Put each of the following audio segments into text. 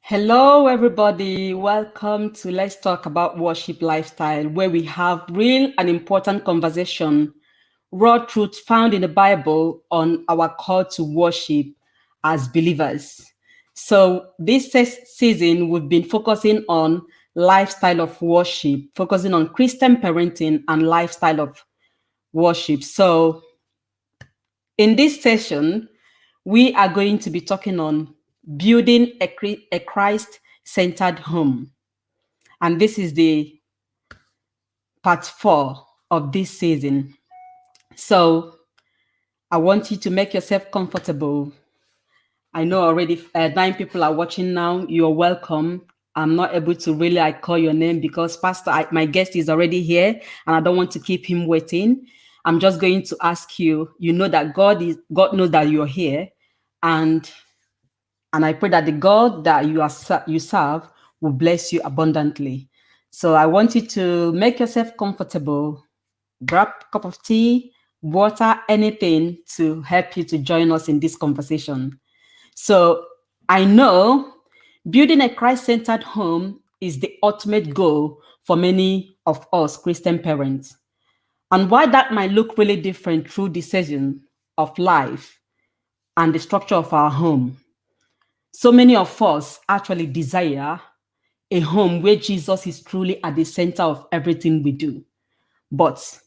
Hello, everybody. Welcome to Let's Talk About Worship Lifestyle, where we have real and important conversation, raw truth found in the Bible on our call to worship as believers. So, this season, we've been focusing on lifestyle of worship, focusing on Christian parenting and lifestyle of worship. So, in this session, we are going to be talking on building a Christ-centered home. And this is the part 4 of this season. So I want you to make yourself comfortable. I know already 9 people are watching now. You're welcome. I'm not able to really call your name because my guest is already here and I don't want to keep him waiting. I'm just going to ask you, you know that God knows that you're here, and I pray that the God that you serve will bless you abundantly. So I want you to make yourself comfortable, grab a cup of tea, water, anything to help you to join us in this conversation. So I know building a Christ-centered home is the ultimate goal for many of us Christian parents. And while that might look really different through the season of life and the structure of our home, so many of us actually desire a home where Jesus is truly at the center of everything we do. But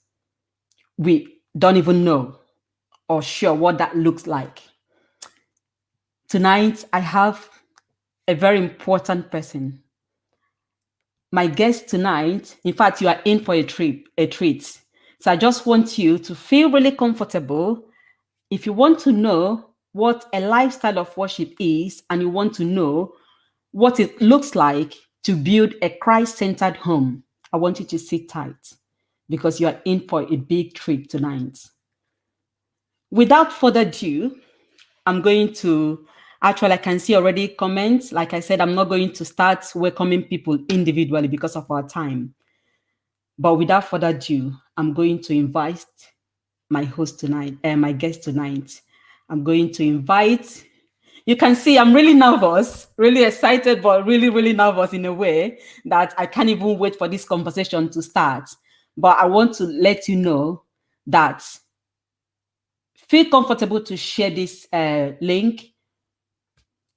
we don't even know or sure what that looks like. Tonight, I have a very important person. My guest tonight, in fact, you are in for a treat. So I just want you to feel really comfortable. If you want to know what a lifestyle of worship is and you want to know what it looks like to build a Christ-centered home, I want you to sit tight because you are in for a big treat tonight. Without further ado, I'm going to I can see already comments. Like I said, I'm not going to start welcoming people individually because of our time. But without further ado, I'm going to invite my host tonight, my guest tonight. I'm going to invite. You can see I'm really nervous, really excited, but really, really nervous in a way that I can't even wait for this conversation to start. But I want to let you know that feel comfortable to share this link.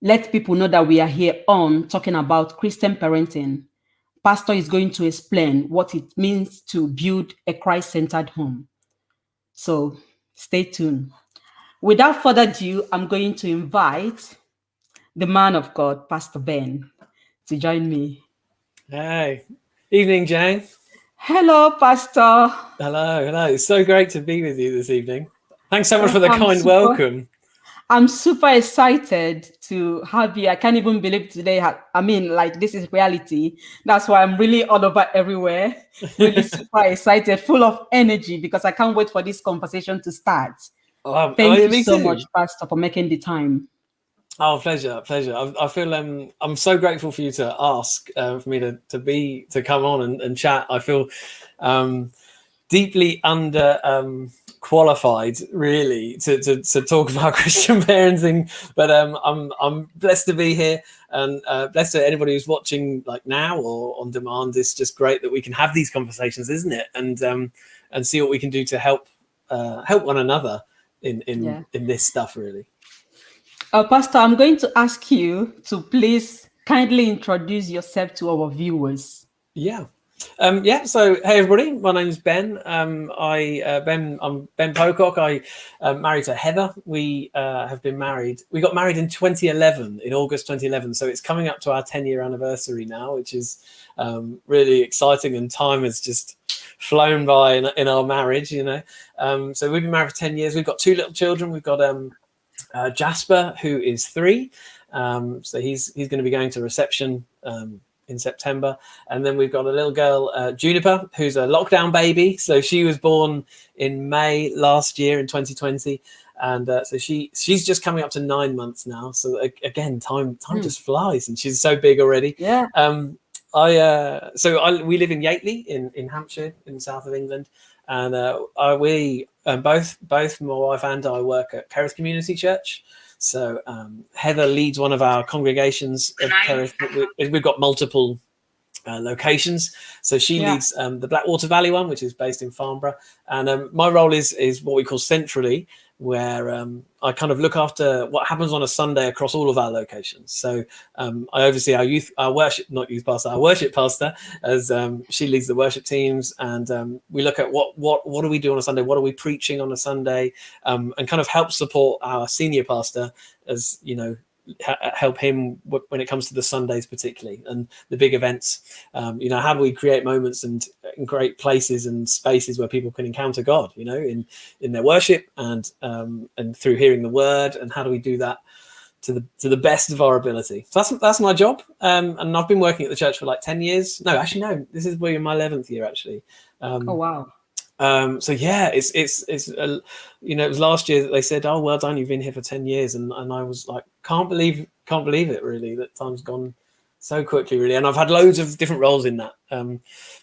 Let people know that we are here on talking about Christian parenting. Pastor is going to explain what it means to build a Christ-centered home. So stay tuned. Without further ado, I'm going to invite the man of God, Pastor Ben, to join me. Hey, evening, Jane. Hello, Pastor. Hello. It's so great to be with you this evening. Thanks so much for the kind welcome. I'm super excited to have you. I can't even believe today. This is reality. That's why I'm really all over everywhere. Really super excited, full of energy because I can't wait for this conversation to start. Thank you so much, Pastor, for making the time. Oh, pleasure. I feel I'm so grateful for you to ask for me to come on and chat. I feel deeply under qualified really to talk about Christian parenting, but I'm blessed to be here, and blessed to anybody who's watching like now or on demand. It's just great that we can have these conversations, isn't it? And see what we can do to help one another in this stuff really. Pastor, I'm going to ask you to please kindly introduce yourself to our viewers. So hey everybody, my name's Ben. I'm Ben Pocock. I married to Heather. We have been married. We got married in 2011, in August 2011. So it's coming up to our 10-year anniversary now, which is really exciting. And time has just flown by in our marriage, you know. So we've been married for 10 years. We've got 2 little children. We've got Jasper, who is 3. So he's going to be going to reception in September, and then we've got a little girl, Juniper, who's a lockdown baby. So she was born in May last year in 2020, and so she's just coming up to 9 months now. So again, time just flies, and she's so big already. Yeah. We live in Yateley in Hampshire, in the south of England, and we both my wife and I work at Kerith Community Church. So Heather leads one of our congregations of Kerith. We've got multiple locations. So she Yeah. leads the Blackwater Valley one, which is based in Farnborough. And my role is what we call centrally, where I kind of look after what happens on a Sunday across all of our locations. So I oversee our worship pastor, as she leads the worship teams, and we look at what do we do on a Sunday, what are we preaching on a Sunday, and kind of help support our senior pastor, as help him when it comes to the Sundays particularly, and the big events. How do we create moments and great places and spaces where people can encounter God, in their worship and through hearing the word, and how do we do that to the best of our ability? So that's my job, and I've been working at the church for like 10 years. No, this is my 11th year actually. Oh wow. So yeah, it's it was last year that they said, "Oh, well done, you've been here for 10 years," and I was like, can't believe it really, that time's gone so quickly really. And I've had loads of different roles in that.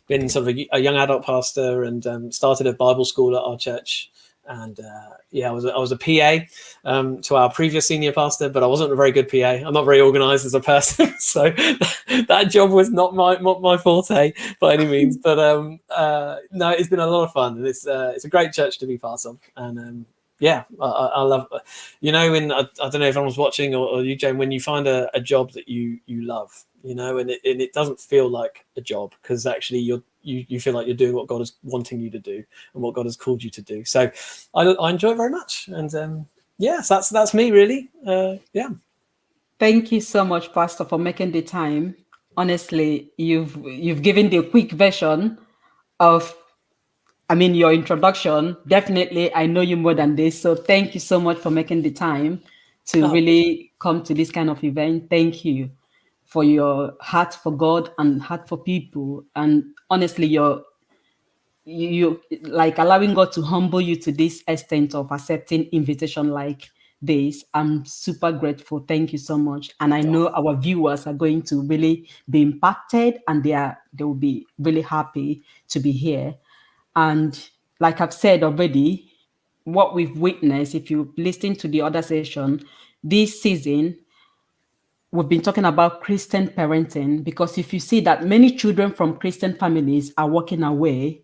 Been sort of a young adult pastor, and started a Bible school at our church. And I was a PA to our previous senior pastor, but I wasn't a very good PA. I'm not very organised as a person, so that job was not my forte by any means. But no, it's been a lot of fun, and it's a great church to be part of. And I love, I don't know if anyone's watching or you, Jane, when you find a job that you love, and it doesn't feel like a job, because actually you feel like you're doing what God is wanting you to do and what God has called you to do. So I enjoy it very much. And so that's me really. Thank you so much, Pastor, for making the time. Honestly, you've given the quick version of, your introduction. Definitely, I know you more than this. So thank you so much for making the time to really come to this kind of event. Thank you for your heart for God and heart for people. And honestly, you like allowing God to humble you to this extent of accepting invitation like this. I'm super grateful. Thank you so much. And I know our viewers are going to really be impacted, and they will be really happy to be here. And like I've said already, what we've witnessed, if you listen to the other session, this season, we've been talking about Christian parenting, because if you see that many children from Christian families are walking away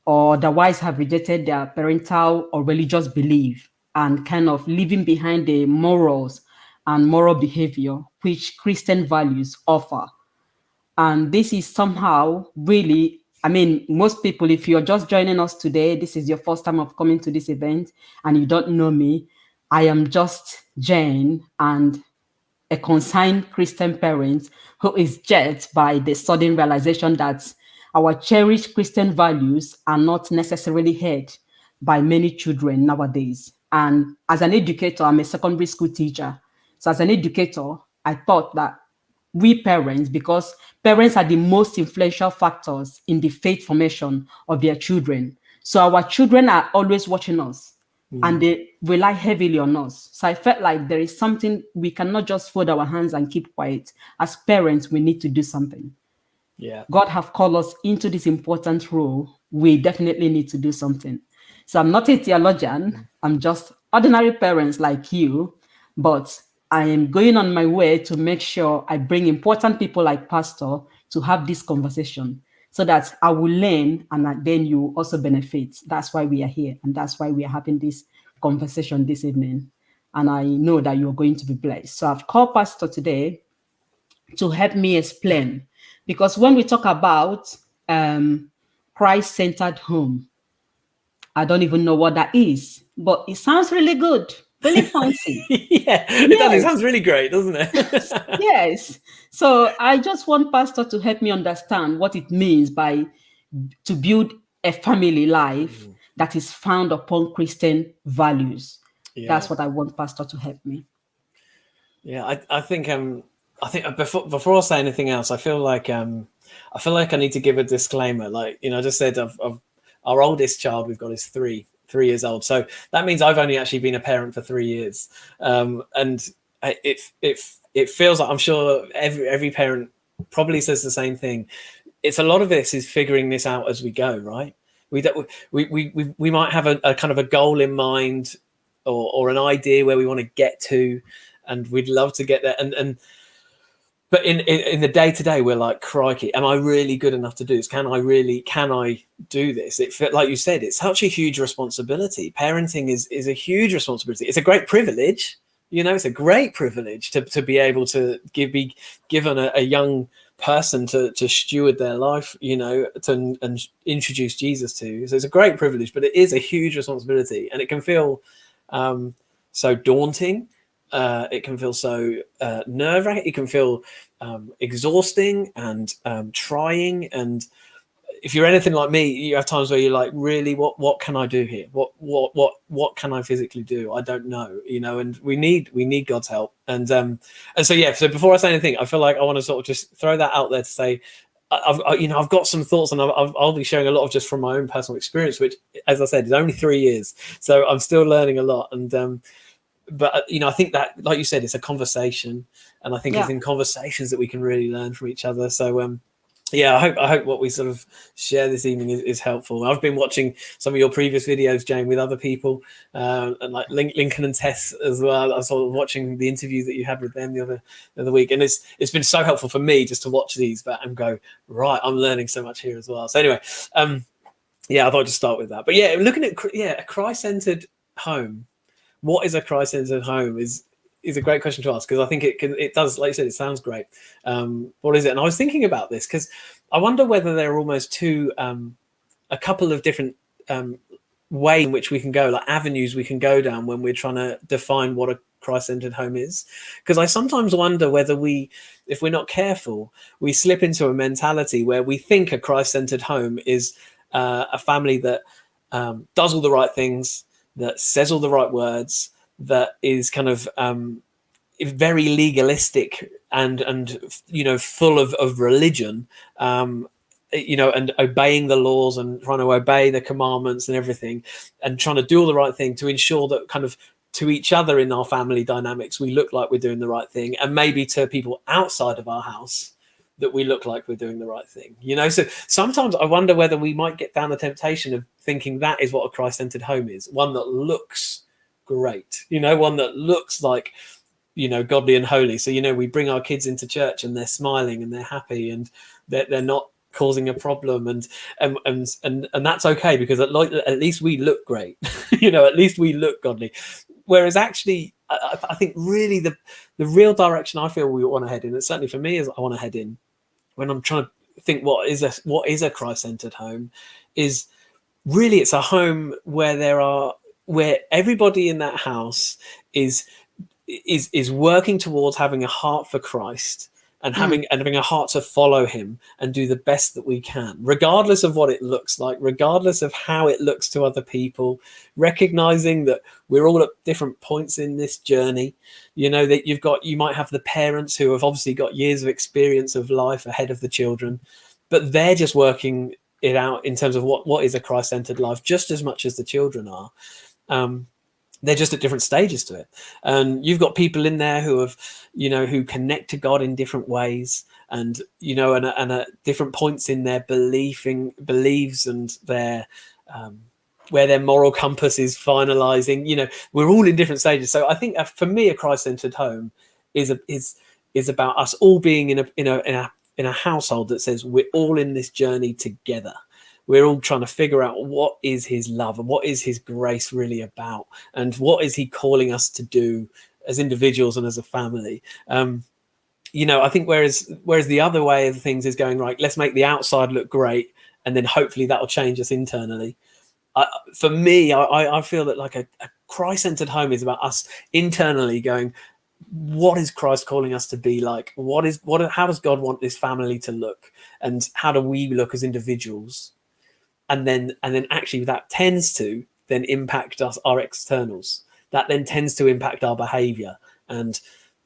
or otherwise have rejected their parental or religious belief and kind of leaving behind the morals and moral behavior which Christian values offer. And this is somehow really, most people, if you're just joining us today, this is your first time of coming to this event and you don't know me, I am just Jane, and a concerned Christian parent who is judged by the sudden realization that our cherished Christian values are not necessarily heard by many children nowadays. And as an educator, I'm a secondary school teacher. So as an educator, I thought that we parents, because parents are the most influential factors in the faith formation of their children. So our children are always watching us and they rely heavily on us. So I felt like there is something, we cannot just fold our hands and keep quiet. As parents, we need to do something. Yeah. God have called us into this important role. We definitely need to do something. So I'm not a theologian. I'm just ordinary parents like you, but I am going on my way to make sure I bring important people like Pastor to have this conversation so that I will learn and then you also benefit. That's why we are here. And that's why we are having this conversation this evening. And I know that you're going to be blessed. So I've called Pastor today to help me explain. Because when we talk about Christ-centered home, I don't even know what that is, but it sounds really good, really fancy. It does. It sounds really great, doesn't it? Yes. So I just want Pastor to help me understand what it means to build a family life that is found upon Christian values. Yeah. That's what I want Pastor to help me. Yeah, I think before I say anything else, I feel like I need to give a disclaimer. Like, I just said of our oldest child we've got is 3 years old, so that means I've only actually been a parent for 3 years, and it feels like, I'm sure every parent probably says the same thing. It's a lot of this is figuring this out as we go, right? We might have a kind of a goal in mind or an idea where we want to get to, and we'd love to get there. But in the day to day, we're like, crikey, am I really good enough to do this? Can I do this? Like you said, it's such a huge responsibility. Parenting is a huge responsibility. It's a great privilege. It's a great privilege to be able to be given a young person to steward their life, and introduce Jesus to. So it's a great privilege, but it is a huge responsibility, and it can feel so daunting. It can feel so nerve-wracking. It can feel exhausting and trying. And if you're anything like me, you have times where you're like, really, what can I do here? What can I physically do? I don't know, and we need God's help. And so yeah. So before I say anything, I feel like I want to sort of just throw that out there to say, I've got some thoughts, and I'll be sharing a lot of just from my own personal experience, which, as I said, is only 3 years, so I'm still learning a lot. And but I think that, like you said, it's a conversation, and I think it's in conversations that we can really learn from each other. So yeah, I hope what we sort of share this evening is helpful. I've been watching some of your previous videos, Jane, with other people, and like Lincoln and Tess as well. I was sort of watching the interviews that you had with them the other week, and it's been so helpful for me just to watch these and go, right, I'm learning so much here as well. So anyway, yeah, I thought I'd just start with that. But yeah, looking at a Christ-centered home. What is a Christ-centered home is a great question to ask, because I think it does, like you said, it sounds great. What is it? And I was thinking about this because I wonder whether there are almost a couple of different ways in which we can go, like avenues we can go down when we're trying to define what a Christ-centered home is. Because I sometimes wonder whether if we're not careful, we slip into a mentality where we think a Christ-centered home is a family that does all the right things, that says all the right words, that is kind of very legalistic and full of religion, and obeying the laws and trying to obey the commandments and everything, and trying to do all the right thing to ensure that kind of to each other in our family dynamics we look like we're doing the right thing, and maybe to people outside of our house that we look like we're doing the right thing. So sometimes I wonder whether we might get down the temptation of thinking that is what a Christ-centered home is, one that looks great, one that looks like, godly and holy. So, we bring our kids into church and they're smiling and they're happy and they're not causing a problem, and that's okay, because at least we look great. At least we look godly. Whereas actually, I think really the real direction I feel we want to head in, and certainly for me, is I want to head in when I'm trying to think what is a Christ-centered home, is really it's a home where everybody in that house is working towards having a heart for Christ and having a heart to follow him and do the best that we can, regardless of what it looks like, regardless of how it looks to other people, recognizing that we're all at different points in this journey. That you might have the parents who have obviously got years of experience of life ahead of the children, but they're just working it out in terms of what is a Christ-centered life, just as much as the children are. They're just at different stages to it. And you've got people in there who have, who connect to God in different ways, and, and at different points in their beliefs and their, where their moral compass is finalizing. We're all in different stages. So I think for me, a Christ-centered home is about us all being in a household that says we're all in this journey together. We're all trying to figure out what is his love and what is his grace really about, and what is he calling us to do as individuals and as a family. I think whereas the other way of things is going, right, let's make the outside look great, and then hopefully that'll change us internally. For me, I feel that like a Christ-centered home is about us internally going, what is Christ calling us to be like? How does God want this family to look? And how do we look as individuals? And then actually that tends to then impact our externals. That then tends to impact our behavior and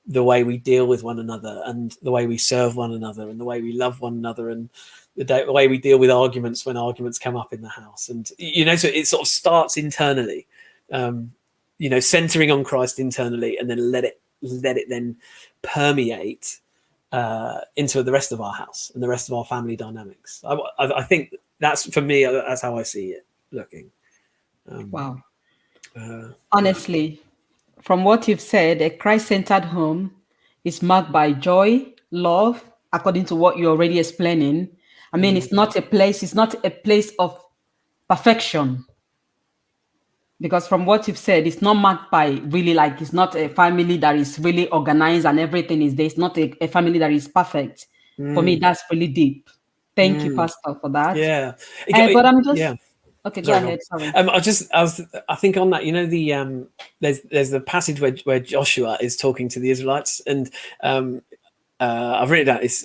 the way we deal with one another, and the way we serve one another, and the way we love one another, and the way we deal with arguments when arguments come up in the house. And, so it sort of starts internally, centering on Christ internally, and then let it then permeate into the rest of our house and the rest of our family dynamics. I think that's, for me, that's how I see it looking. Wow. Honestly, from what you've said, a Christ-centered home is marked by joy, love, according to what you're already explaining. I mean, it's not a place of perfection. Because from what you've said, it's not marked by really like it's not a family that is really organized and everything is there. It's not a family that is perfect. For me, that's really deep. Thank you, Pastor, for that. Yeah. But I'm Yeah. just okay. Go Sorry, go on. ahead. Sorry. I think on that, there's the passage where Joshua is talking to the Israelites, and I've written it down. It's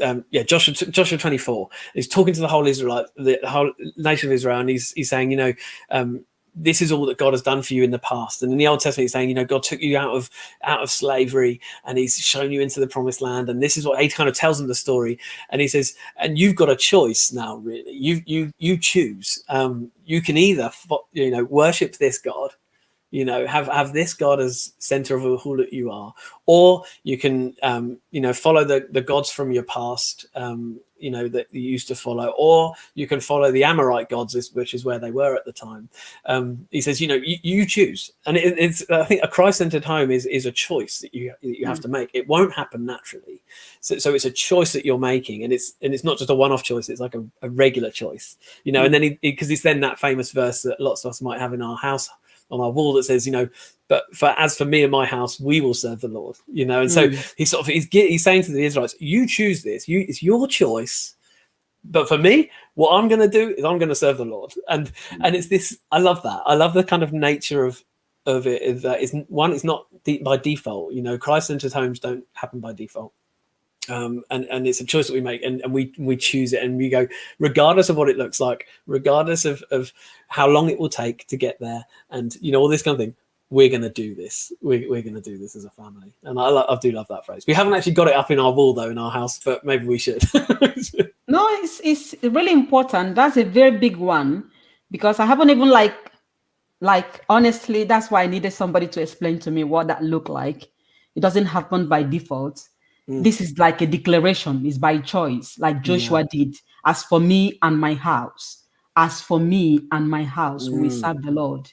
Joshua 24. He's talking to the whole the whole nation of Israel, and he's saying, this is all that God has done for you in the past. And in the Old Testament, he's saying, God took you out of slavery, and he's shown you into the promised land. And this is what he kind of tells them the story. And he says, and you've got a choice now, really. You choose. You can either, worship this God, have this God as center of all that you are, or you can, follow the gods from your past, that you used to follow, or you can follow the Amorite gods, which is where they were at the time. He says, you choose. And it's, I think a Christ-centered home is a choice that you have to make. It won't happen naturally. So it's a choice that you're making, and it's not just a one-off choice. It's like a regular choice, and then because it's then that famous verse that lots of us might have in our house on our wall that says, but as for me and my house, we will serve the Lord, and so he's saying to the Israelites, you choose this, it's your choice, but for me, what I'm going to do is I'm going to serve the Lord. And it's this, I love that. I love the kind of nature of it, is that it's not by default, Christ-centered homes don't happen by default. And it's a choice that we make, and we choose it, and we go, regardless of what it looks like, regardless of how long it will take to get there, and all this kind of thing, we're going to do this. We're going to do this as a family. And I do love that phrase. We haven't actually got it up in our wall though in our house, but maybe we should. No, it's really important. That's a very big one, because I haven't even like honestly, that's why I needed somebody to explain to me what that looked like. It doesn't happen by default. This is like a declaration. It's by choice, like Joshua did. As for me and my house, we will serve the Lord.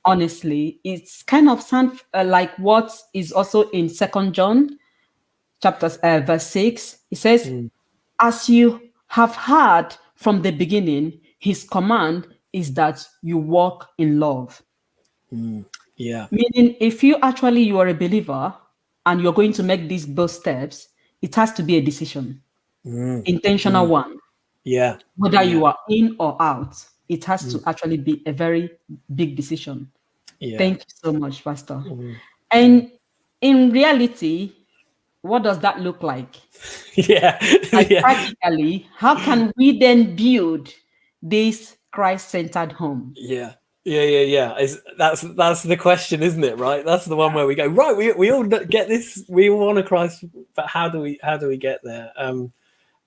Honestly, it's kind of sound like what is also in 2 John chapter verse 6. It says, as you have heard from the beginning, his command is that you walk in love. Yeah. Meaning, if you are a believer and you're going to make both steps, it has to be a decision, intentional one. Yeah. Whether you are in or out, it has to actually be a very big decision. Yeah. Thank you so much, Pastor. And in reality, what does that look like? Practically, how can we then build this Christ-centered home? Yeah. That's the question, isn't it? Right. That's the one where we go, right. We all get this. We all want a Christ, but how do we get there?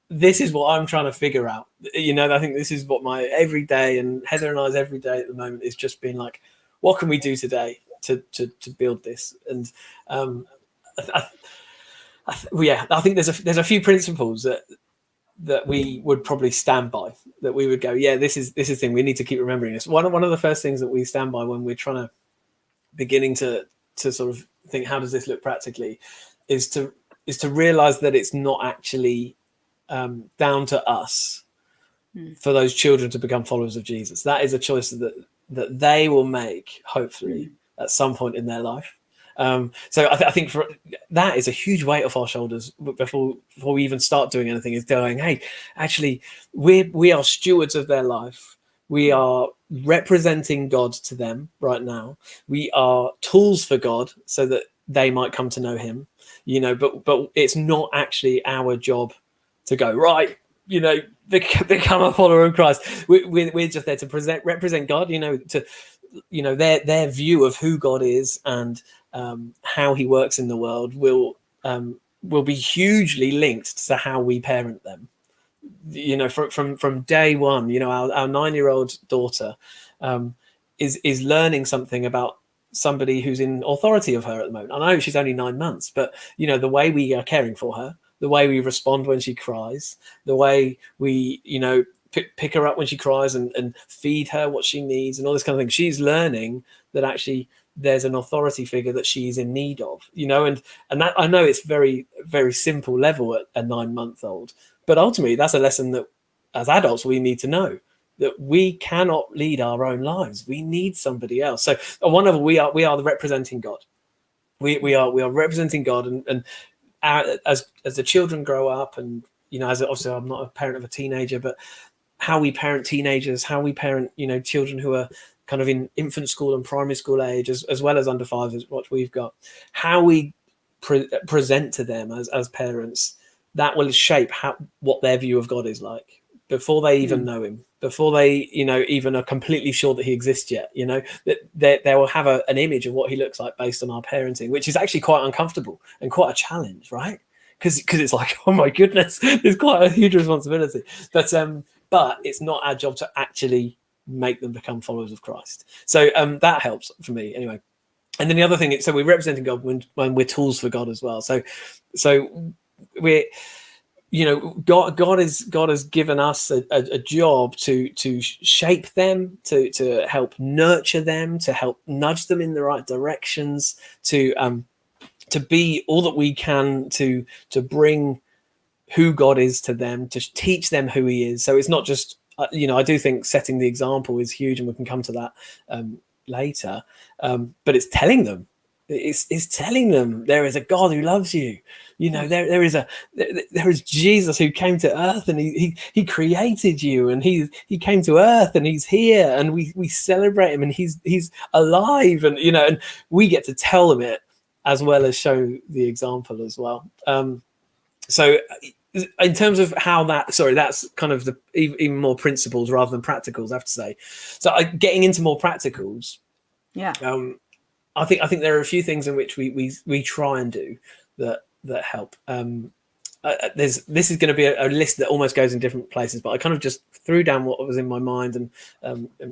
This is what I'm trying to figure out. I think this is what my everyday, and Heather and I's everyday at the moment is just being like, what can we do today to build this? And I think there's a few principles that we would probably stand by, that we would go, this is the thing, we need to keep remembering this. One of the first things that we stand by when we're trying to beginning to sort of think, how does this look practically, is to realize that it's not actually down to us for those children to become followers of Jesus. That is a choice that they will make, hopefully, at some point in their life. So I think for that is a huge weight off our shoulders before we even start doing anything, is going, hey, actually, we are stewards of their life. We are representing God to them right now. We are tools for God so that they might come to know him, but it's not actually our job to go, right, become a follower of Christ. We're just there to represent God, their view of who God is and how he works in the world will be hugely linked to how we parent them. From day one, our 9-year-old daughter is learning something about somebody who's in authority of her at the moment. I know she's only 9 months, but the way we are caring for her, the way we respond when she cries, the way we pick her up when she cries and feed her what she needs and all this kind of thing. She's learning that actually there's an authority figure that she's in need of, and that, I know it's very, very simple level at a 9-month-old, but ultimately that's a lesson that as adults we need to know, that we cannot lead our own lives. We need somebody else. So on one level, we are the representing God. We are representing God, and as the children grow up, and as obviously I'm not a parent of a teenager, but how we parent teenagers, how we parent children who are kind of in infant school and primary school age, as well as under 5 is what we've got, how we present to them as parents, that will shape what their view of God is like before they even know him, before they even are completely sure that he exists yet. That they will have an image of what he looks like based on our parenting, which is actually quite uncomfortable and quite a challenge, right? Because it's like, oh my goodness, it's quite a huge responsibility. But it's not our job to actually make them become followers of Christ. So that helps for me anyway. And then the other thing is, so we're representing God when we're tools for God as well. So we're God has given us a job to shape them, to help nurture them, to help nudge them in the right directions, to be all that we can to bring who God is to them, to teach them who he is. So it's not just I do think setting the example is huge, and we can come to that later, but it's telling them. It's telling them there is a God who loves you. There is Jesus who came to earth, and he created you, and he came to earth, and he's here, and we celebrate him, and he's alive, and and we get to tell them it as well as show the example as well. So in terms of how that's kind of the even more principles rather than practicals, I have to say. So getting into more practicals, I think there are a few things in which we try and do that help. This is going to be a list that almost goes in different places, but I kind of just threw down what was in my mind and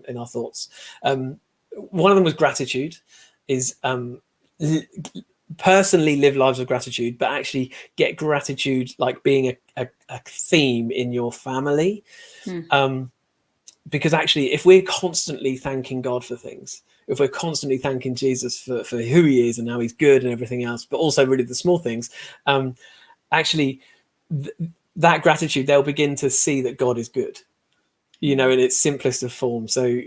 in our thoughts. One of them was gratitude. Is personally live lives of gratitude, but actually get gratitude like being a theme in your family. Because actually, if we're constantly thanking God for things, if we're constantly thanking Jesus for who he is and how he's good and everything else, but also really the small things, actually that gratitude, they'll begin to see that God is good, in its simplest of form. So,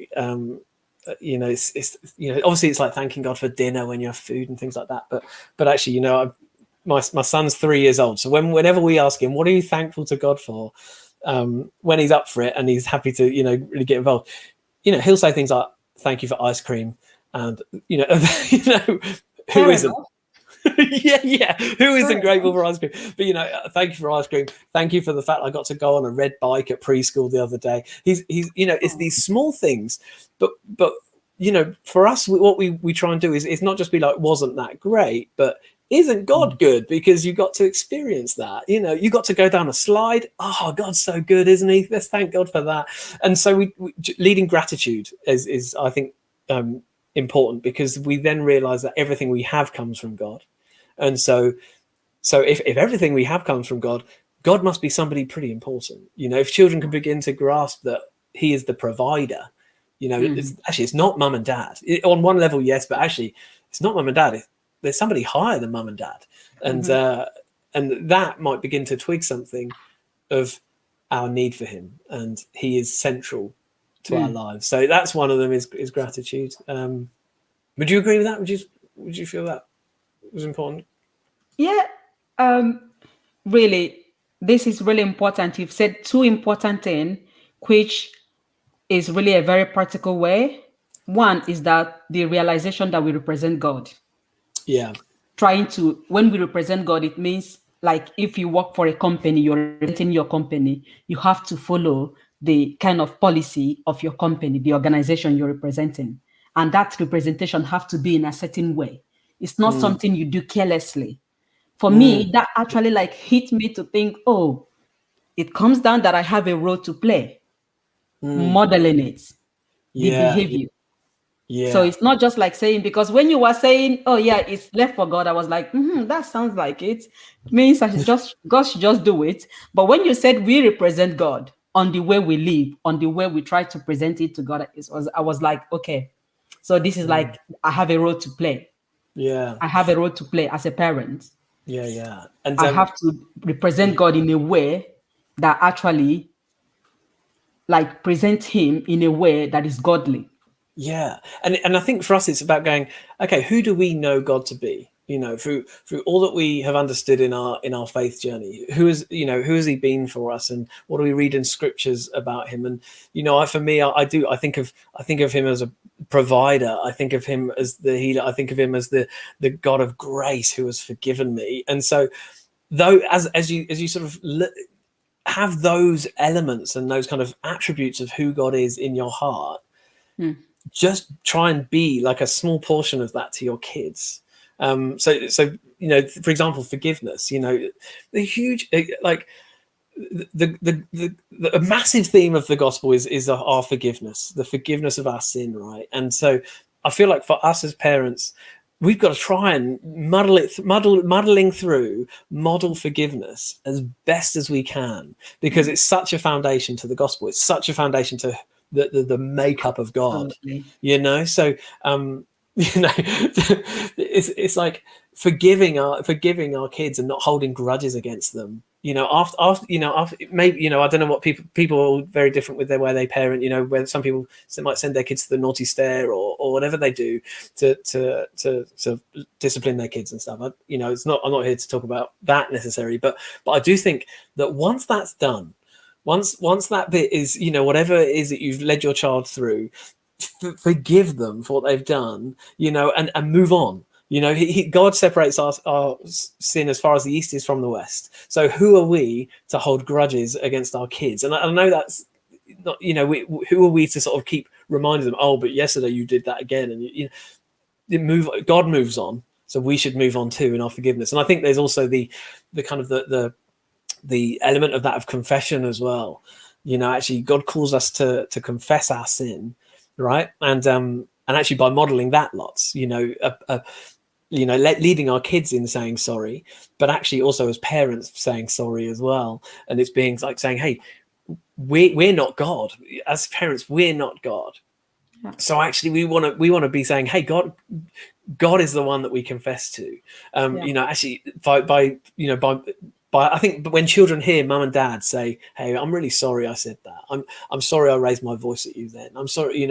it's obviously it's like thanking God for dinner when you have food and things like that. But actually, my son's 3 years old. So whenever we ask him, what are you thankful to God for? When he's up for it and he's happy to, really get involved, he'll say things like, thank you for ice cream. And, who isn't? yeah. Who isn't grateful for ice cream? But, thank you for ice cream. Thank you for the fact I got to go on a red bike at preschool the other day. He's it's these small things, but for us, what we try and do is not just be like, wasn't that great, but isn't God good? Because you got to experience that. You got to go down a slide. Oh, God's so good, isn't he? Let's thank God for that. And so we leading gratitude is I think important, because we then realize that everything we have comes from God. And so if everything we have comes from God, God must be somebody pretty important. If children can begin to grasp that he is the provider, it's not mum and dad. On one level, yes, but actually it's not mum and dad. There's somebody higher than mum and dad. And and that might begin to twig something of our need for him, and he is central to our lives. So that's one of them is gratitude. Would you agree with that? Would you feel that was important? Yeah. Really, this is really important. You've said two important things, which is really a very practical way. One is that the realization that we represent God. Yeah. When we represent God, it means like if you work for a company, you're representing your company, you have to follow the kind of policy of your company, the organization you're representing. And that representation have to be in a certain way. It's not something you do carelessly. For me, that actually like hit me to think, oh, it comes down that I have a role to play, modeling it, the behavior. Yeah. So it's not just like saying, because when you were saying, oh yeah, it's left for God, I was like, that sounds like it. Means God should just do it. But when you said we represent God, on the way we live, on the way we try to present it to God. I was like, okay, so this is like, I have a role to play. Yeah. I have a role to play as a parent. Yeah. And I have to represent God in a way that actually like present him in a way that is godly. yeah. And I think for us, it's about going, okay, who do we know God to be? You know, through all that we have understood in our faith journey, who has he been for us, and what do we read in scriptures about him? And for me, I think of him as a provider. I think of him as the healer. I think of him as the God of grace who has forgiven me. And so, though, as you sort of have those elements and those kind of attributes of who God is in your heart, just try and be like a small portion of that to your kids. So for example, forgiveness. The huge the massive theme of the gospel is our forgiveness, the forgiveness of our sin, right? And so I feel like for us as parents, we've got to try and muddling through model forgiveness as best as we can, because it's such a foundation to the gospel. It's such a foundation to the makeup of God. Absolutely. So it's like forgiving our kids and not holding grudges against them. After maybe I don't know what people are all very different with their way they parent. Where some people might send their kids to the naughty stare or whatever they do to discipline their kids and stuff. It's not. I'm not here to talk about that necessarily, but I do think that once that's done, once that bit is whatever it is that you've led your child through, forgive them for what they've done, and move on. God separates our sin as far as the east is from the west. So who are we to hold grudges against our kids? And I know that's not, who are we to sort of keep reminding them, oh, but yesterday you did that again, and God moves on, so we should move on too in our forgiveness. And I think there's also the kind of the element of that of confession as well. Actually God calls us to confess our sin, right? And actually by modeling that lots, leading our kids in saying sorry, but actually also as parents saying sorry as well. And it's being like saying, hey, we're not God. As parents, we're not God. Yeah. So actually we want to be saying, hey, God is the one that we confess to. Actually by I think when children hear mum and dad say, hey, I'm really sorry I said that. I'm sorry I raised my voice at you then. I'm sorry,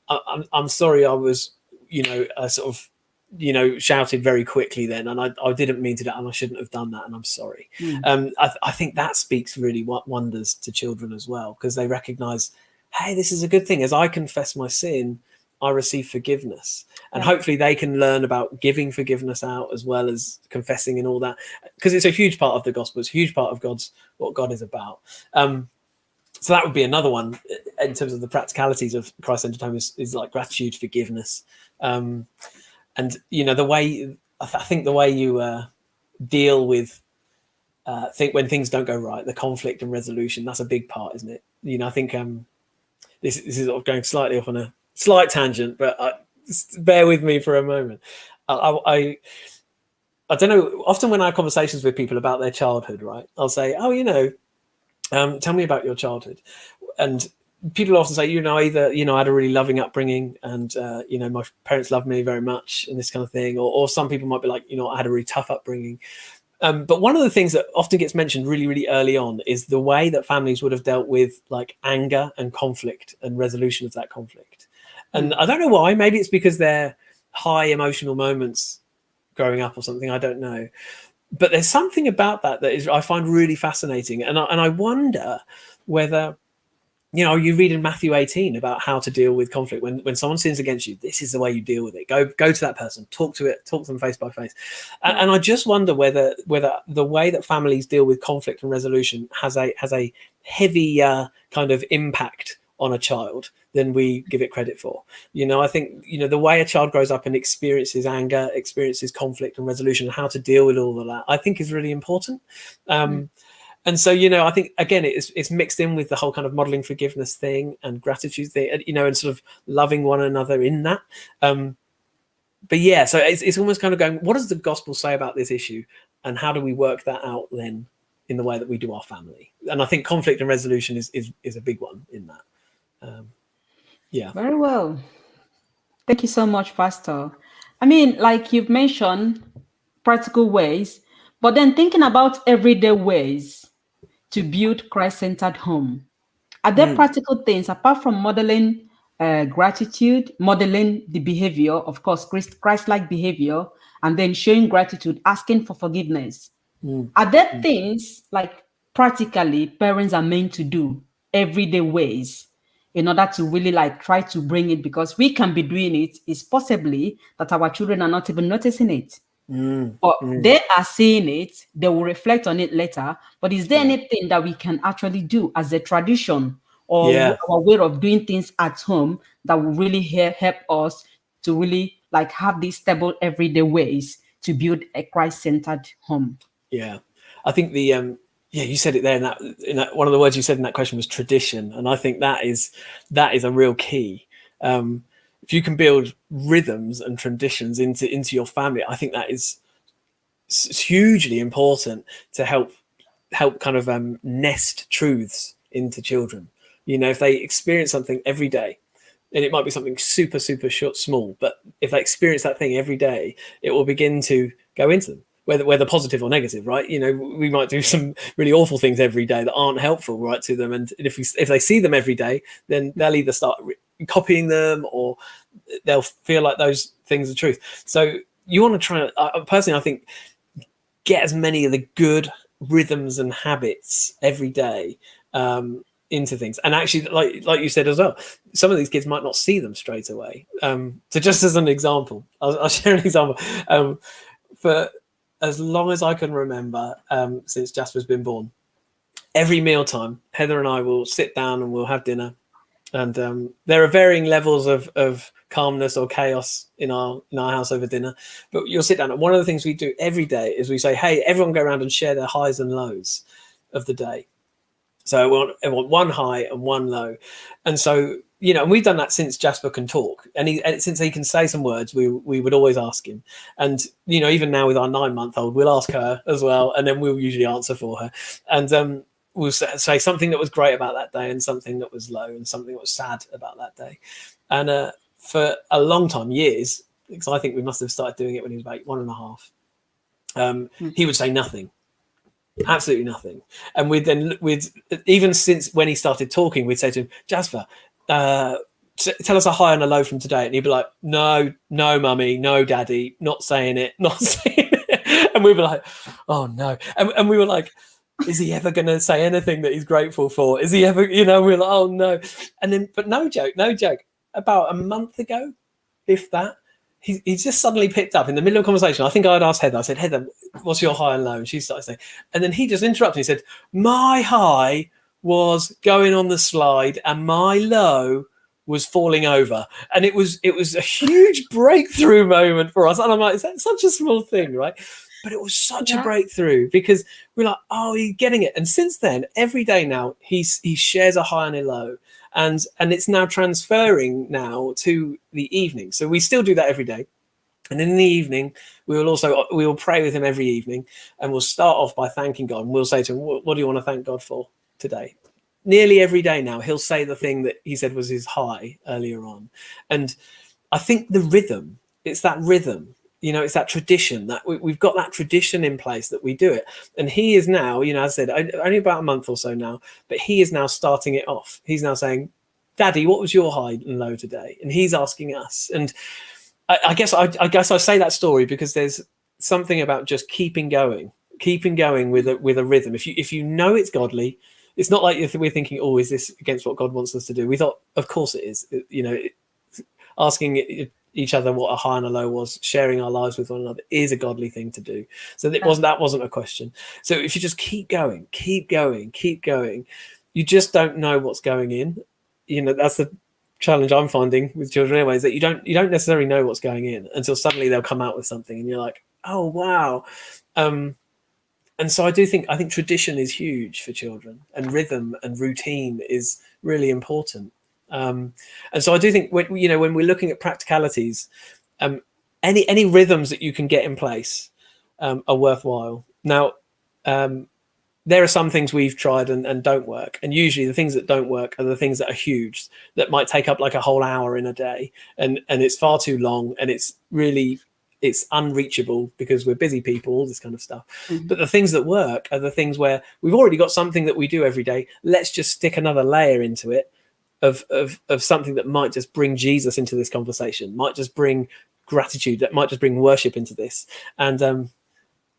I'm sorry I was, sort of, shouted very quickly then, and I didn't mean to do that, and I shouldn't have done that, and I'm sorry. I think that speaks really wonders to children as well, because they recognize, hey, this is a good thing. As I confess my sin, I receive forgiveness, and hopefully they can learn about giving forgiveness out as well as confessing and all that, because it's a huge part of the gospel. It's a huge part of what God is about. So that would be another one in terms of the practicalities of Christ-centered home is like gratitude, forgiveness, and the way I think the way you deal with when things don't go right, the conflict and resolution, that's a big part, isn't it? I think this is sort of going slightly off on a slight tangent, but bear with me for a moment. I don't know. Often when I have conversations with people about their childhood, right, I'll say, oh, tell me about your childhood. And people often say, either, I had a really loving upbringing and, my parents loved me very much and this kind of thing. Or some people might be like, I had a really tough upbringing. But one of the things that often gets mentioned really, really early on is the way that families would have dealt with like anger and conflict and resolution of that conflict. And I don't know why. Maybe it's because they're high emotional moments growing up or something. I don't know. But there's something about that is I find really fascinating. And I wonder whether, you read in Matthew 18 about how to deal with conflict. When someone sins against you, this is the way you deal with it. Go to that person, talk to them face by face. And I just wonder whether the way that families deal with conflict and resolution has a heavy kind of impact on a child than we give it credit for. I think, the way a child grows up and experiences anger, experiences conflict and resolution, and how to deal with all of that, I think is really important. And so, I think, again, it's mixed in with the whole kind of modeling forgiveness thing and gratitude thing, and sort of loving one another in that. But yeah, so it's almost kind of going, what does the gospel say about this issue? And how do we work that out then in the way that we do our family. And I think conflict and resolution is a big one in that. Yeah. Very well. Thank you so much, Pastor. I mean, like you've mentioned, practical ways, but then thinking about everyday ways to build Christ-centered home. Are there practical things apart from modeling gratitude, modeling the behavior, of course, Christ-like behavior, and then showing gratitude, asking for forgiveness? Are there things like practically parents are meant to do everyday ways in order to really like try to bring it, because we can be doing it, it's possibly that our children are not even noticing it. But they are seeing it, they will reflect on it later. But is there anything that we can actually do as a tradition or our way of doing things at home that will really help us to really like have these stable everyday ways to build a Christ-centered home? Yeah, I think you said it there. In that one of the words you said in that question was tradition, and I think that is a real key. If you can build rhythms and traditions into your family, I think that is hugely important to help kind of nest truths into children. You know, if they experience something every day, and it might be something super short, small, but if they experience that thing every day, it will begin to go into them. Whether positive or negative, right? You know, we might do some really awful things every day that aren't helpful, right, to them. And if they see them every day, then they'll either start copying them or they'll feel like those things are truth. So you want to try. Personally, I think get as many of the good rhythms and habits every day into things. And actually, like you said as well, some of these kids might not see them straight away. So just as an example, I'll share an example. For as long as I can remember, since Jasper's been born, every mealtime, Heather and I will sit down and we'll have dinner. And there are varying levels of calmness or chaos in our house over dinner. But you'll sit down, and one of the things we do every day is we say, "Hey, everyone, go around and share their highs and lows of the day." So I want one high and one low, and so. You know, and we've done that since Jasper can talk, and since he can say some words, we would always ask him. And you know, even now with our 9-month-old, we'll ask her as well, and then we'll usually answer for her. And we'll say something that was great about that day, and something that was low, and something that was sad about that day. And for a long time, years, because I think we must have started doing it when he was about 1.5. He would say nothing. Absolutely nothing. And we'd even since when he started talking, we'd say to him, Jasper, tell us a high and a low from today. And he'd be like, no, mummy, no, daddy, not saying it. And we were like, oh no. And we were like, is he ever going to say anything that he's grateful for? Is he ever, you know, we're like, oh no. And then, but no joke. About a month ago, if that, he just suddenly picked up in the middle of a conversation. I think I'd asked Heather, I said, Heather, what's your high and low? And she started saying, and then he just interrupted. He said, my high was going on the slide and my low was falling over. And it was a huge breakthrough moment for us. And I'm like, is that such a small thing, right? But it was such a breakthrough because we're like, oh, he's getting it. And since then, every day now, he shares a high and a low. And it's now transferring now to the evening. So we still do that every day. And in the evening, we will pray with him every evening. And we'll start off by thanking God. And we'll say to him, what do you want to thank God for today? Nearly every day now, he'll say the thing that he said was his high earlier on. And I think it's that rhythm, you know, it's that tradition that we've got that tradition in place that we do it. And he is now, you know, as I said, only about a month or so now, but he is now starting it off. He's now saying, Daddy, what was your high and low today? And he's asking us. And I guess I say that story because there's something about just keeping going with a rhythm. If you know it's godly, it's not like we're thinking, oh, is this against what God wants us to do? We thought, of course it is. You know, asking each other what a high and a low was, sharing our lives with one another is a godly thing to do. So that wasn't a question. So if you just keep going, you just don't know what's going in. You know, that's the challenge I'm finding with children anyway, is that you don't necessarily know what's going in until suddenly they'll come out with something and you're like, oh wow. And so I think tradition is huge for children, and rhythm and routine is really important. And so I do think when we're looking at practicalities, any rhythms that you can get in place are worthwhile. Now, there are some things we've tried and don't work. And usually the things that don't work are the things that are huge, that might take up like a whole hour in a day. And it's far too long, and it's unreachable because we're busy people, all this kind of stuff. Mm-hmm. But the things that work are the things where we've already got something that we do every day. Let's just stick another layer into it of something that might just bring Jesus into this conversation, might just bring gratitude, that might just bring worship into this. And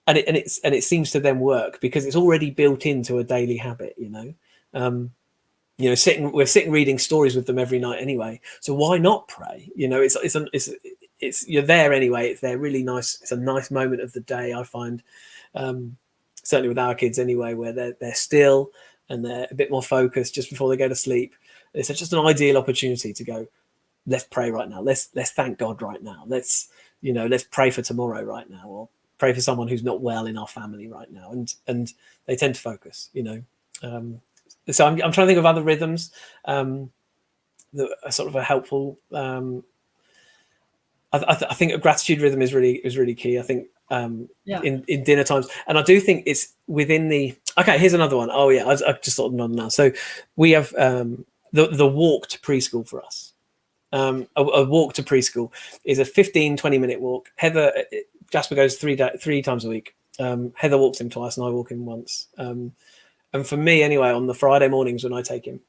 it seems to then work because it's already built into a daily habit, we're sitting reading stories with them every night anyway. So why not pray? It's you're there anyway. It's there really nice. It's a nice moment of the day, I find, certainly with our kids anyway, where they're still and they're a bit more focused just before they go to sleep. It's just an ideal opportunity to go, let's pray right now. Let's thank God right now. Let's pray for tomorrow right now, or pray for someone who's not well in our family right now. And they tend to focus, So I'm trying to think of other rhythms that are sort of a helpful. I think a gratitude rhythm is really key. I think in dinner times, and I do think it's within the. Okay, here's another one. Oh yeah, I just thought of now. So we have the walk to preschool for us. A walk to preschool is a 15-20 minute walk. Jasper goes three times a week. Heather walks him twice, and I walk him once. And for me, anyway, on the Friday mornings when I take him,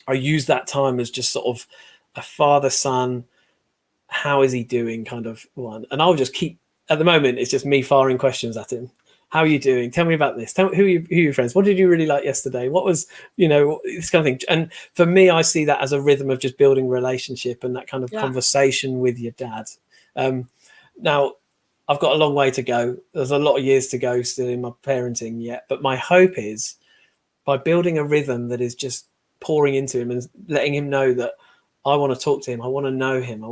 I use that time as just sort of a father-son, how is he doing kind of one. And I'll just keep, at the moment, it's just me firing questions at him. How are you doing? Tell me about this. Tell me who are your friends? What did you really like yesterday? What was, this kind of thing. And for me, I see that as a rhythm of just building relationship and that kind of conversation with your dad. Now, I've got a long way to go. There's a lot of years to go still in my parenting yet. But my hope is by building a rhythm that is just pouring into him and letting him know that I want to talk to him. I want to know him.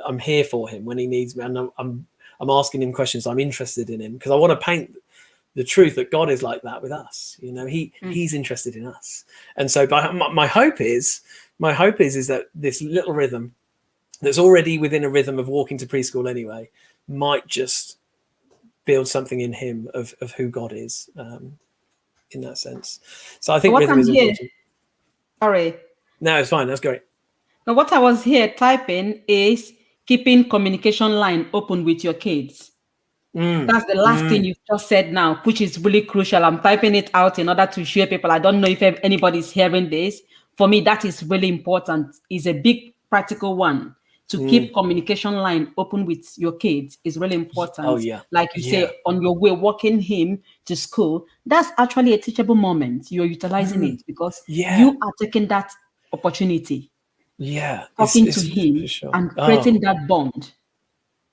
I'm here for him when he needs me. And I'm asking him questions. I'm interested in him because I want to paint the truth that God is like that with us. He's interested in us. And so my hope is that this little rhythm that's already within a rhythm of walking to preschool anyway, might just build something in him of who God is in that sense. So I think rhythm is important. Sorry. No, it's fine. That's great. Now, what I was here typing is keeping communication line open with your kids. That's the last thing you've just said now, which is really crucial. I'm typing it out in order to share people. I don't know if anybody's hearing this. For me, that is really important. It's a big practical one. To keep communication line open with your kids is really important. Oh, yeah. Like you say, on your way walking him to school, that's actually a teachable moment. You're utilizing it because you are taking that opportunity. Talking to him and creating that bond.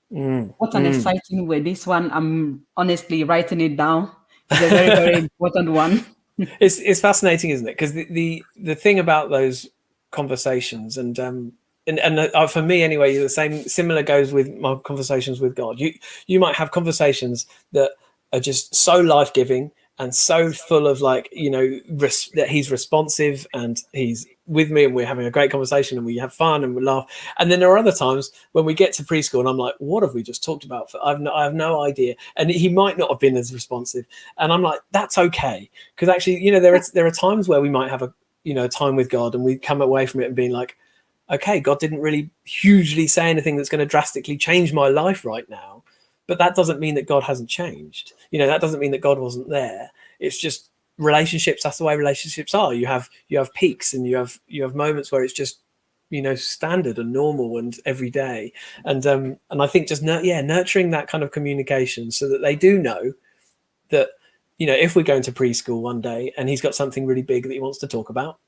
What an exciting way. This one, I'm honestly writing it down. It's a very, very important one. It's fascinating, isn't it? Because the thing about those conversations and for me anyway, similar goes with my conversations with God. You might have conversations that are just so life-giving and so full of that he's responsive and he's with me and we're having a great conversation and we have fun and we laugh. And then there are other times when we get to preschool and I'm like, what have we just talked about? I have no idea. And he might not have been as responsive. And I'm like, that's okay. Because actually, there are times where we might have a time with God and we come away from it and being like, okay, God didn't really hugely say anything that's going to drastically change my life right now. But that doesn't mean that God hasn't changed. That doesn't mean that God wasn't there. It's just relationships. That's the way relationships are. You have peaks and you have moments where it's just, standard and normal and every day. And I think just nurturing that kind of communication so that they do know that, if we're going to preschool one day and he's got something really big that he wants to talk about,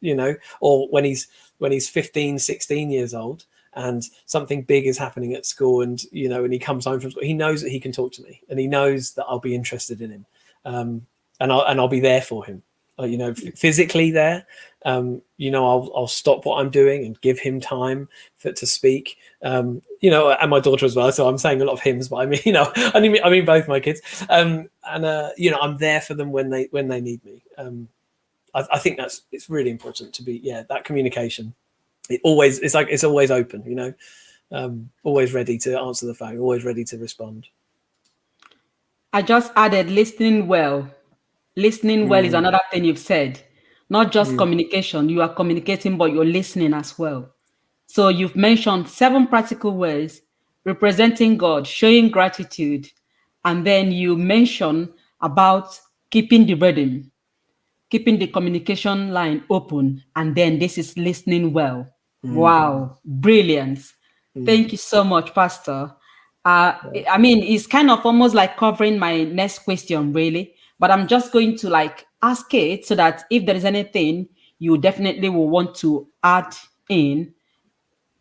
or when he's 15, 16 years old and something big is happening at school and, and he comes home from school, he knows that he can talk to me and he knows that I'll be interested in him. And I'll be there for him, physically there. I'll stop what I'm doing and give him time to speak. And my daughter as well. So I'm saying a lot of hymns, but I mean, I mean both my kids. I'm there for them when they need me. I think it's really important to be that communication. It's always open. Always ready to answer the phone, always ready to respond. I just added listening well. Listening well is another thing you've said. Not just Mm. communication, you are communicating, but you're listening as well. So you've mentioned 7 practical ways representing God, showing gratitude, and then you mention about keeping the rhythm, keeping the communication line open, and then this is listening well. Mm. Wow, brilliant. Mm. Thank you so much, Pastor. Uh, Yeah. I mean, it's kind of almost like covering my next question, really, but I'm just going to like ask it so that if there is anything you definitely will want to add in,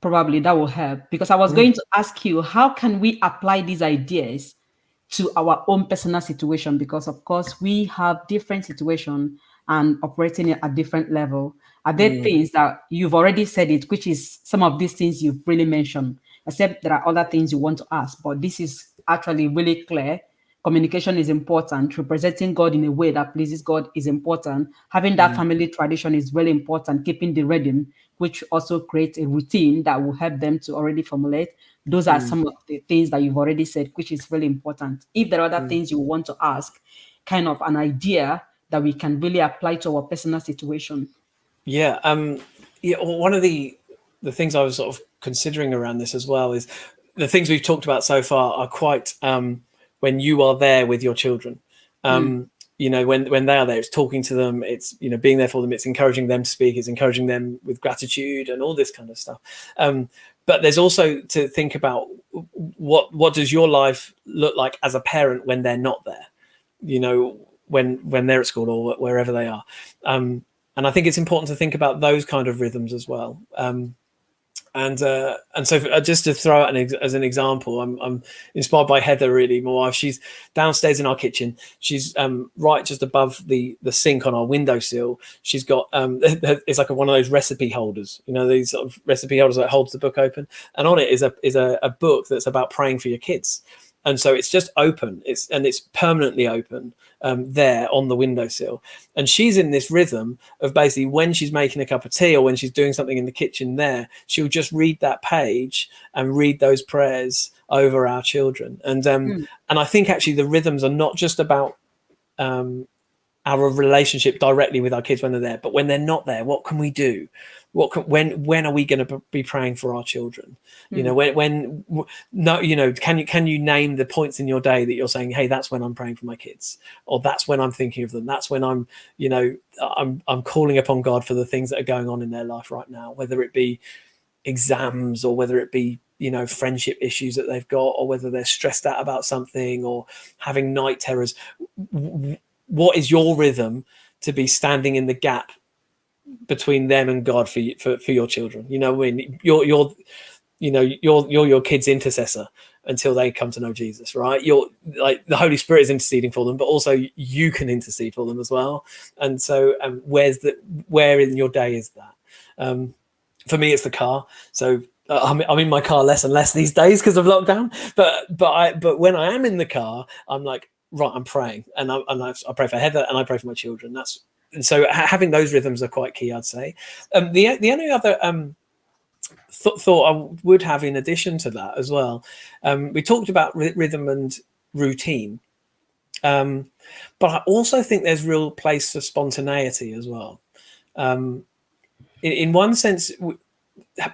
probably that will help. Because I was Mm. going to ask you, how can we apply these ideas to our own personal situation? Because of course we have different situation and operating at different level. Are there Mm. things that you've already said it, which is some of these things you've really mentioned, except there are other things you want to ask, but this is actually really clear. Communication is important. Representing God in a way that pleases God is important. Having that Mm. family tradition is really important. Keeping the rhythm, which also creates a routine that will help them to already formulate. Those are Mm. some of the things that you've already said, which is really important. If there are other Mm. things you want to ask, kind of an idea that we can really apply to our personal situation. Yeah. Yeah. Well, one of the things I was sort of considering around this as well is the things we've talked about so far are quite when you are there with your children. Mm, You know, when they are there, it's talking to them, it's, you know, being there for them, it's encouraging them to speak, it's encouraging them with gratitude and all this kind of stuff. But there's also to think about what does your life look like as a parent when they're not there, you know, when they're at school or wherever they are. And I think it's important to think about those kind of rhythms as well. And so just to throw out as an example, I'm inspired by Heather, really, my wife. She's downstairs in our kitchen. She's right just above the sink on our windowsill. She's got it's like one of those recipe holders, you know, these sort of recipe holders that holds the book open, and on it is a book that's about praying for your kids. And so it's just open. It's permanently open there on the windowsill. And she's in this rhythm of basically when she's making a cup of tea or when she's doing something in the kitchen there, she'll just read that page and read those prayers over our children. mm, And I think actually the rhythms are not just about our relationship directly with our kids when they're there, but when they're not there, what can we do? When are we going to be praying for our children? You know, mm, when no, you know, can you name the points in your day that you're saying, hey, that's when I'm praying for my kids, or that's when I'm thinking of them, that's when I'm, you know, I'm calling upon God for the things that are going on in their life right now, whether it be exams or whether it be, you know, friendship issues that they've got, or whether they're stressed out about something or having night terrors. What is your rhythm to be standing in the gap between them and God for your children? You know, when you're you know, you're your kid's intercessor until they come to know Jesus, right? You're like the Holy Spirit is interceding for them, but also you can intercede for them as well. And so where in your day is that? For me, it's the car. So I'm in my car less and less these days because of lockdown. But when I am in the car, I'm like, right, I'm praying, and I pray for Heather and I pray for my children. And so having those rhythms are quite key, I'd say. The only other thought I would have in addition to that as well, we talked about rhythm and routine, but I also think there's real place for spontaneity as well. In one sense,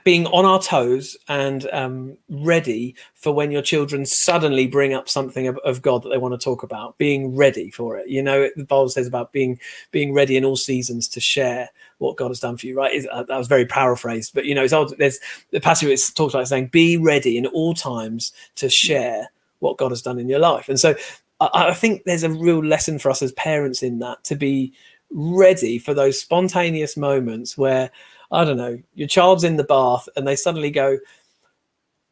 being on our toes and ready for when your children suddenly bring up something of God that they want to talk about, being ready for it. You know, the Bible says about being ready in all seasons to share what God has done for you, right? That was very paraphrased, but you know, there's the passage it talks about saying, be ready in all times to share what God has done in your life. And so I think there's a real lesson for us as parents in that, to be ready for those spontaneous moments where, I don't know, your child's in the bath and they suddenly go,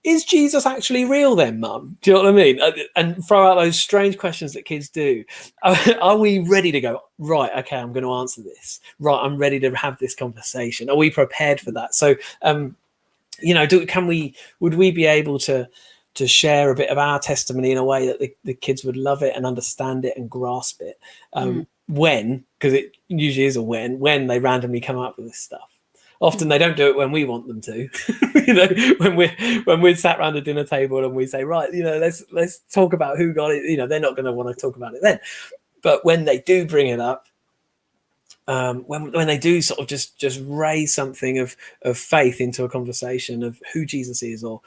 is Jesus actually real then, mum? Do you know what I mean? And throw out those strange questions that kids do. Are we ready to go, right, okay, I'm going to answer this. Right, I'm ready to have this conversation. Are we prepared for that? So, you know, would we be able to share a bit of our testimony in a way that the kids would love it and understand it and grasp it? When, because it usually is a when they randomly come up with this stuff. Often they don't do it when we want them to. You know, when we're sat around a dinner table and we say, right, you know, let's talk about who God is. You know, they're not going to want to talk about it then. But when they do bring it up, when they do sort of just raise something of faith into a conversation of who Jesus is, or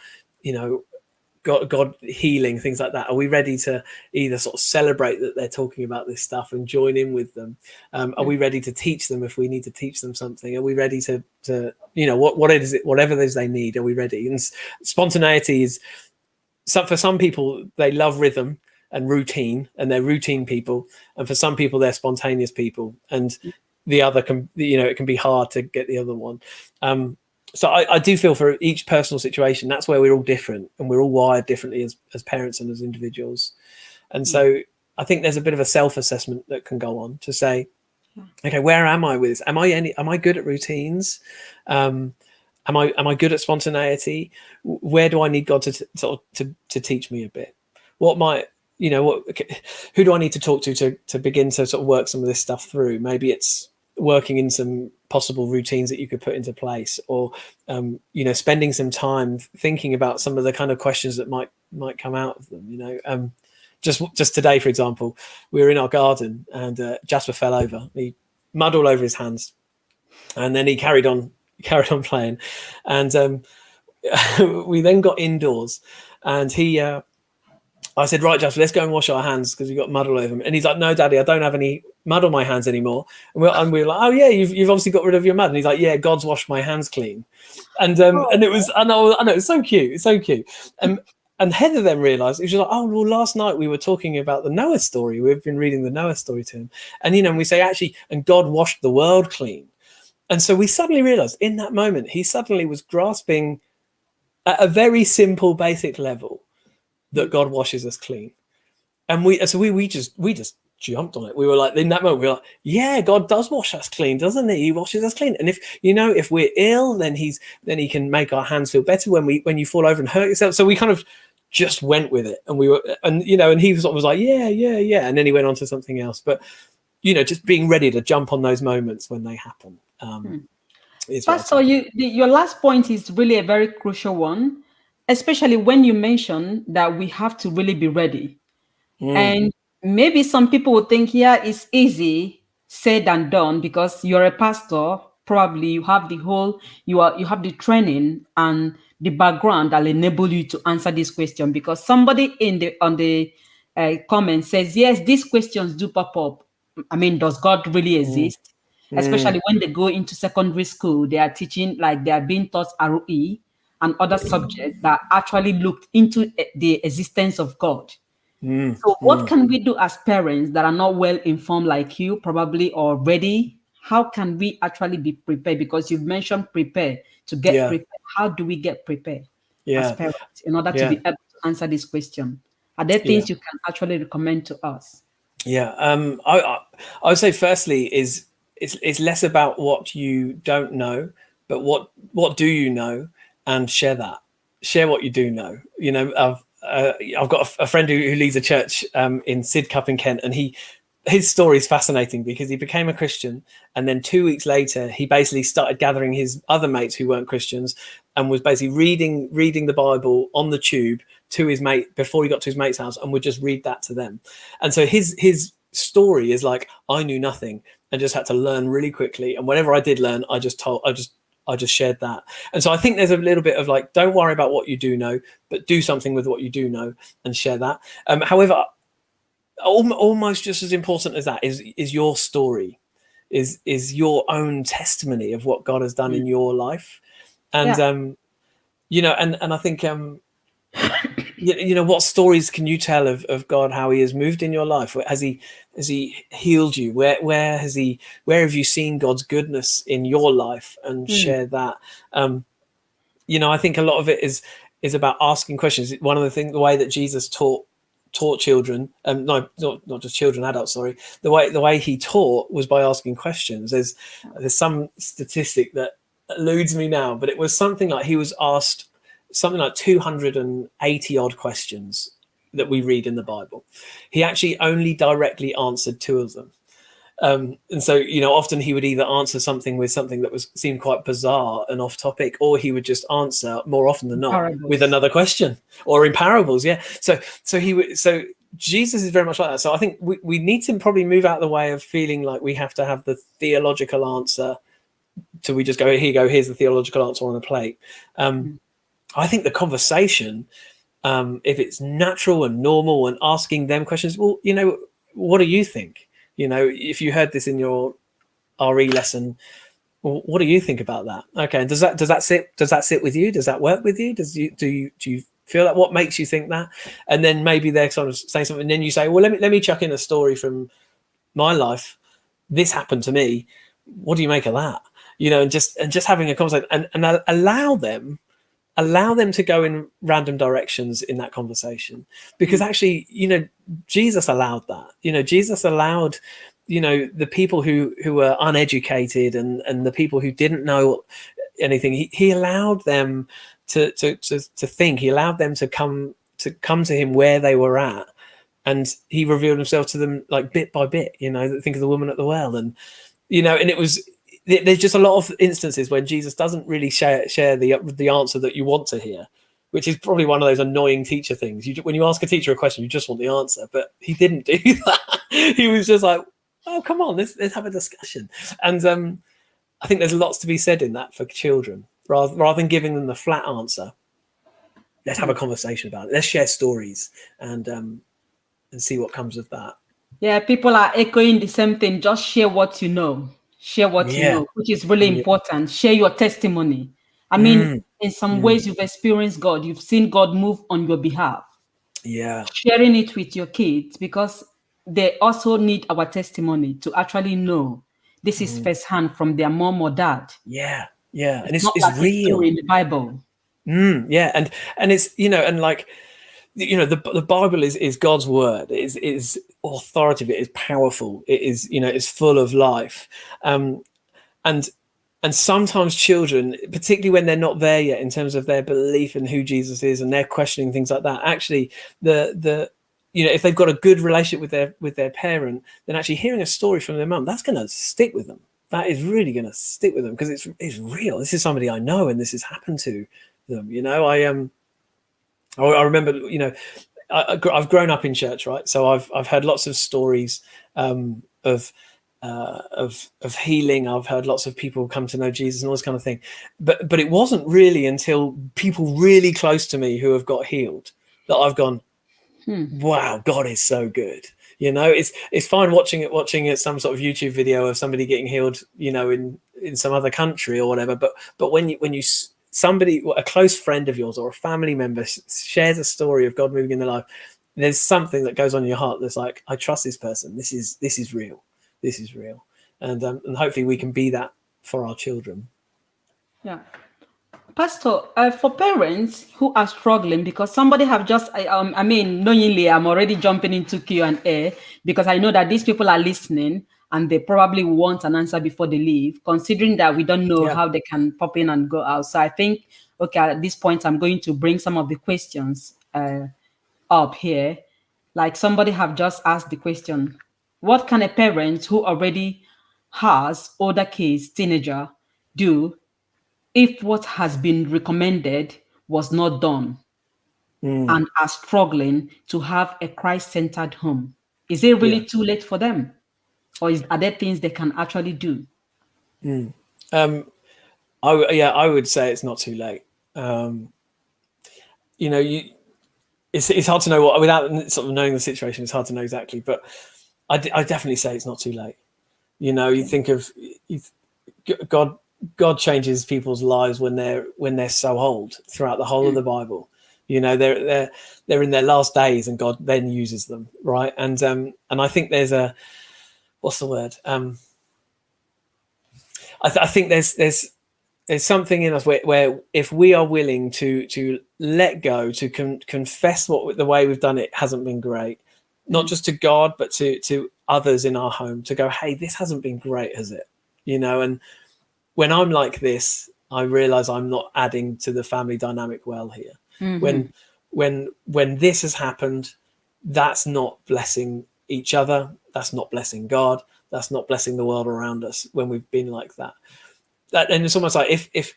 God healing, things like that, are we ready to either sort of celebrate that they're talking about this stuff and join in with them? Are we ready to teach them if we need to teach them something? Are we ready to what is it, whatever it is they need, are we ready? And spontaneity is, for some people, they love rhythm and routine, and they're routine people, and for some people they're spontaneous people, and the other can, it can be hard to get the other one. So I do feel for each personal situation, that's where we're all different, and we're all wired differently as parents and as individuals. And so I think there's a bit of a self-assessment that can go on to say, okay, where am I with this? Am I good at routines? Am I good at spontaneity? Where do I need God to teach me a bit? Who do I need to talk to begin to sort of work some of this stuff through? Maybe it's working in some possible routines that you could put into place, or spending some time thinking about some of the kind of questions that might come out of them. Just today, for example, we were in our garden, and Jasper fell over. He mud all over his hands, and then he carried on playing, and we then got indoors, and I said, right, Jasper, let's go and wash our hands because we got mud all over them. And he's like, no, Daddy, I don't have any mud on my hands anymore. And we were like, oh yeah, you've obviously got rid of your mud. And he's like, yeah, God's washed my hands clean. And and it was, I know, it's so cute. It's so cute. And Heather then realised, she was like, oh, well, last night we were talking about the Noah story. We've been reading the Noah story to him. And, and we say, actually, and God washed the world clean. And so we suddenly realised in that moment, he suddenly was grasping at a very simple, basic level that God washes us clean. And we just jumped on it. We were like, in that moment, we were like, yeah, God does wash us clean, doesn't he? He washes us clean. And if we're ill, then he can make our hands feel better when you fall over and hurt yourself. So we kind of just went with it, and and he sort of was like, yeah. And then he went on to something else. But, just being ready to jump on those moments when they happen. Pastor, your last point is really a very crucial one, especially when you mention that we have to really be ready. And maybe some people would think, yeah, it's easy said and done because you're a pastor. Probably you have you have the training and the background that will enable you to answer this question, because somebody on the comment says, yes, these questions do pop up. I mean, does God really exist? Especially when they go into secondary school, they are teaching, like they are being taught ROE and other subjects that actually looked into the existence of God. So what can we do as parents that are not well informed like you, probably, or ready? How can we actually be prepared? Because you've mentioned prepare to get prepared. How do we get prepared as parents in order to be able to answer this question? Are there things you can actually recommend to us? Yeah, I would say firstly is it's less about what you don't know, but what do you know, and share that. Share what you do know. I've got a friend who leads a church in Sidcup in Kent, and his story is fascinating because he became a Christian, and then 2 weeks later he basically started gathering his other mates who weren't Christians and was basically reading the Bible on the tube to his mate before he got to his mate's house, and would just read that to them. And so his story is like, I knew nothing and just had to learn really quickly, and whatever I did learn, I just shared that. And so I think there's a little bit of like, don't worry about what you do know, but do something with what you do know and share that. However, almost just as important as that is your story, is your own testimony of what God has done in your life. And and I think what stories can you tell of God, how he has moved in your life? Has he healed you? Where have you seen God's goodness in your life, and share that? I think a lot of it is about asking questions. One of the way that Jesus taught children, not just children, adults, sorry, the way he taught was by asking questions. There's some statistic that eludes me now, but it was something like he was asked something like 280 odd questions that we read in the Bible. He actually only directly answered 2 of them. And so, often he would either answer something with something that seemed quite bizarre and off topic, or he would just answer, more often than not, parables, with another question, or in parables. Yeah. So Jesus is very much like that. So I think we need to probably move out of the way of feeling like we have to have the theological answer. So we just go, here you go, here's the theological answer on a plate. I think the conversation, if it's natural and normal and asking them questions, well, you know, what do you think? You know, if you heard this in your RE lesson, well, what do you think about that? Okay, and does that sit with you? Does that work with you? Do you feel like, what makes you think that? And then maybe they're sort of saying something, and then you say, well, let me chuck in a story from my life. This happened to me. What do you make of that? You know, and just having a conversation, and allow them to go in random directions in that conversation, because actually, you know, Jesus allowed that. You know, Jesus allowed, you know, the people who were uneducated and the people who didn't know anything, he allowed them to think. He allowed them to come to him where they were at, and he revealed himself to them like bit by bit. You know, think of the woman at the well, and you know, and there's just a lot of instances when Jesus doesn't really share the answer that you want to hear, which is probably one of those annoying teacher things. When you ask a teacher a question, you just want the answer, but he didn't do that. He was just like, oh, come on, let's have a discussion. And I think there's lots to be said in that for children. Rather than giving them the flat answer, let's have a conversation about it. Let's share stories and see what comes of that. Yeah, people are echoing the same thing. Just share what you know. Share what you know, which is really important. Share your testimony. I mean, in some ways, you've experienced God. You've seen God move on your behalf. Yeah. Sharing it with your kids, because they also need our testimony to actually know this is firsthand from their mom or dad. Yeah. Yeah. And it's not like real. in the Bible. Yeah. And it's, you know, and like, you know, the Bible is God's word. It is authoritative. It is powerful. It is, you know, it's full of life. And sometimes children, particularly when they're not there yet in terms of their belief in who Jesus is, and they're questioning things like that, actually the you know, if they've got a good relationship with their parent, then actually hearing a story from their mum, that's going to stick with them. That is really going to stick with them, because it's real. This is somebody I know, and this has happened to them. You know, I remember, you know, I've grown up in church, right? So I've heard lots of stories of healing. I've heard lots of people come to know Jesus and all this kind of thing. But it wasn't really until people really close to me who have got healed that I've gone, wow, God is so good. You know, it's fine watching it some sort of YouTube video of somebody getting healed, you know, in some other country or whatever. But when you somebody, a close friend of yours or a family member shares a story of God moving in their life, there's something that goes on in your heart that's like, I trust this person. This is real. This is real. And hopefully we can be that for our children. Yeah. Pastor, for parents who are struggling, because somebody have just, I mean, knowingly, I'm already jumping into Q&A, because I know that these people are listening and they probably want an answer before they leave, considering that we don't know how they can pop in and go out. So I think, okay, at this point, I'm going to bring some of the questions up here. Like somebody have just asked the question, what can a parent who already has older kids, teenager, do if what has been recommended was not done and are struggling to have a Christ-centered home? Is it really too late for them? Or are there things they can actually do? I would say it's not too late. You know, it's hard to know what, without sort of knowing the situation, it's hard to know exactly, but I definitely say it's not too late. You know, you think of God changes people's lives when they're so old throughout the whole of the Bible. You know, they're in their last days, and God then uses them, right? And I think there's a, what's the word? I think there's something in us where if we are willing to let go, to confess what the way we've done it hasn't been great, not just to God but to others in our home, to go, hey, this hasn't been great, has it? You know, and when I'm like this, I realize I'm not adding to the family dynamic well here. When this has happened, that's not blessing each other, that's not blessing God, that's not blessing the world around us when we've been like that. And it's almost like if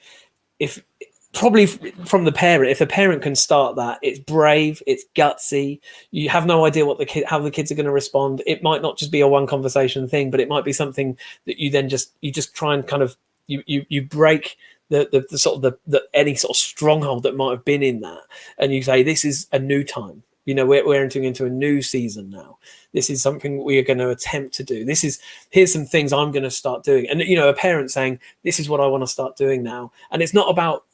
probably from the parent. If the parent can start that, it's brave, it's gutsy. You have no idea how the kids are going to respond. It might not just be a one conversation thing, but it might be something that you then just try and kind of you break the sort of the any sort of stronghold that might have been in that, and you say, this is a new time. We're entering into a new season now. This is something we are going to attempt to do. Here's some things I'm going to start doing. And a parent saying, this is what I want to start doing now. And it's not about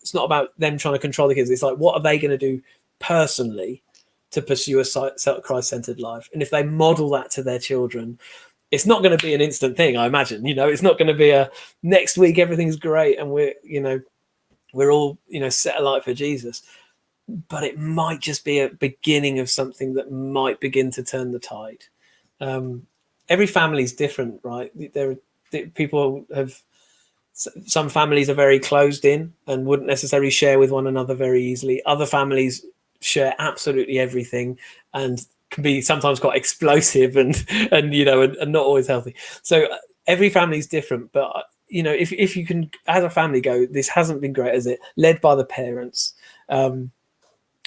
them trying to control the kids. It's like, what are they going to do personally to pursue a Christ-centered life? And if they model that to their children, it's not going to be an instant thing, I imagine. It's not going to be a next week everything's great and we're all set alight for Jesus. But it might just be a beginning of something that might begin to turn the tide. Every family is different, right? Some families are very closed in and wouldn't necessarily share with one another very easily. Other families share absolutely everything and can be sometimes quite explosive and not always healthy. So every family is different, but if you can, as a family, go, this hasn't been great, has it? Led by the parents.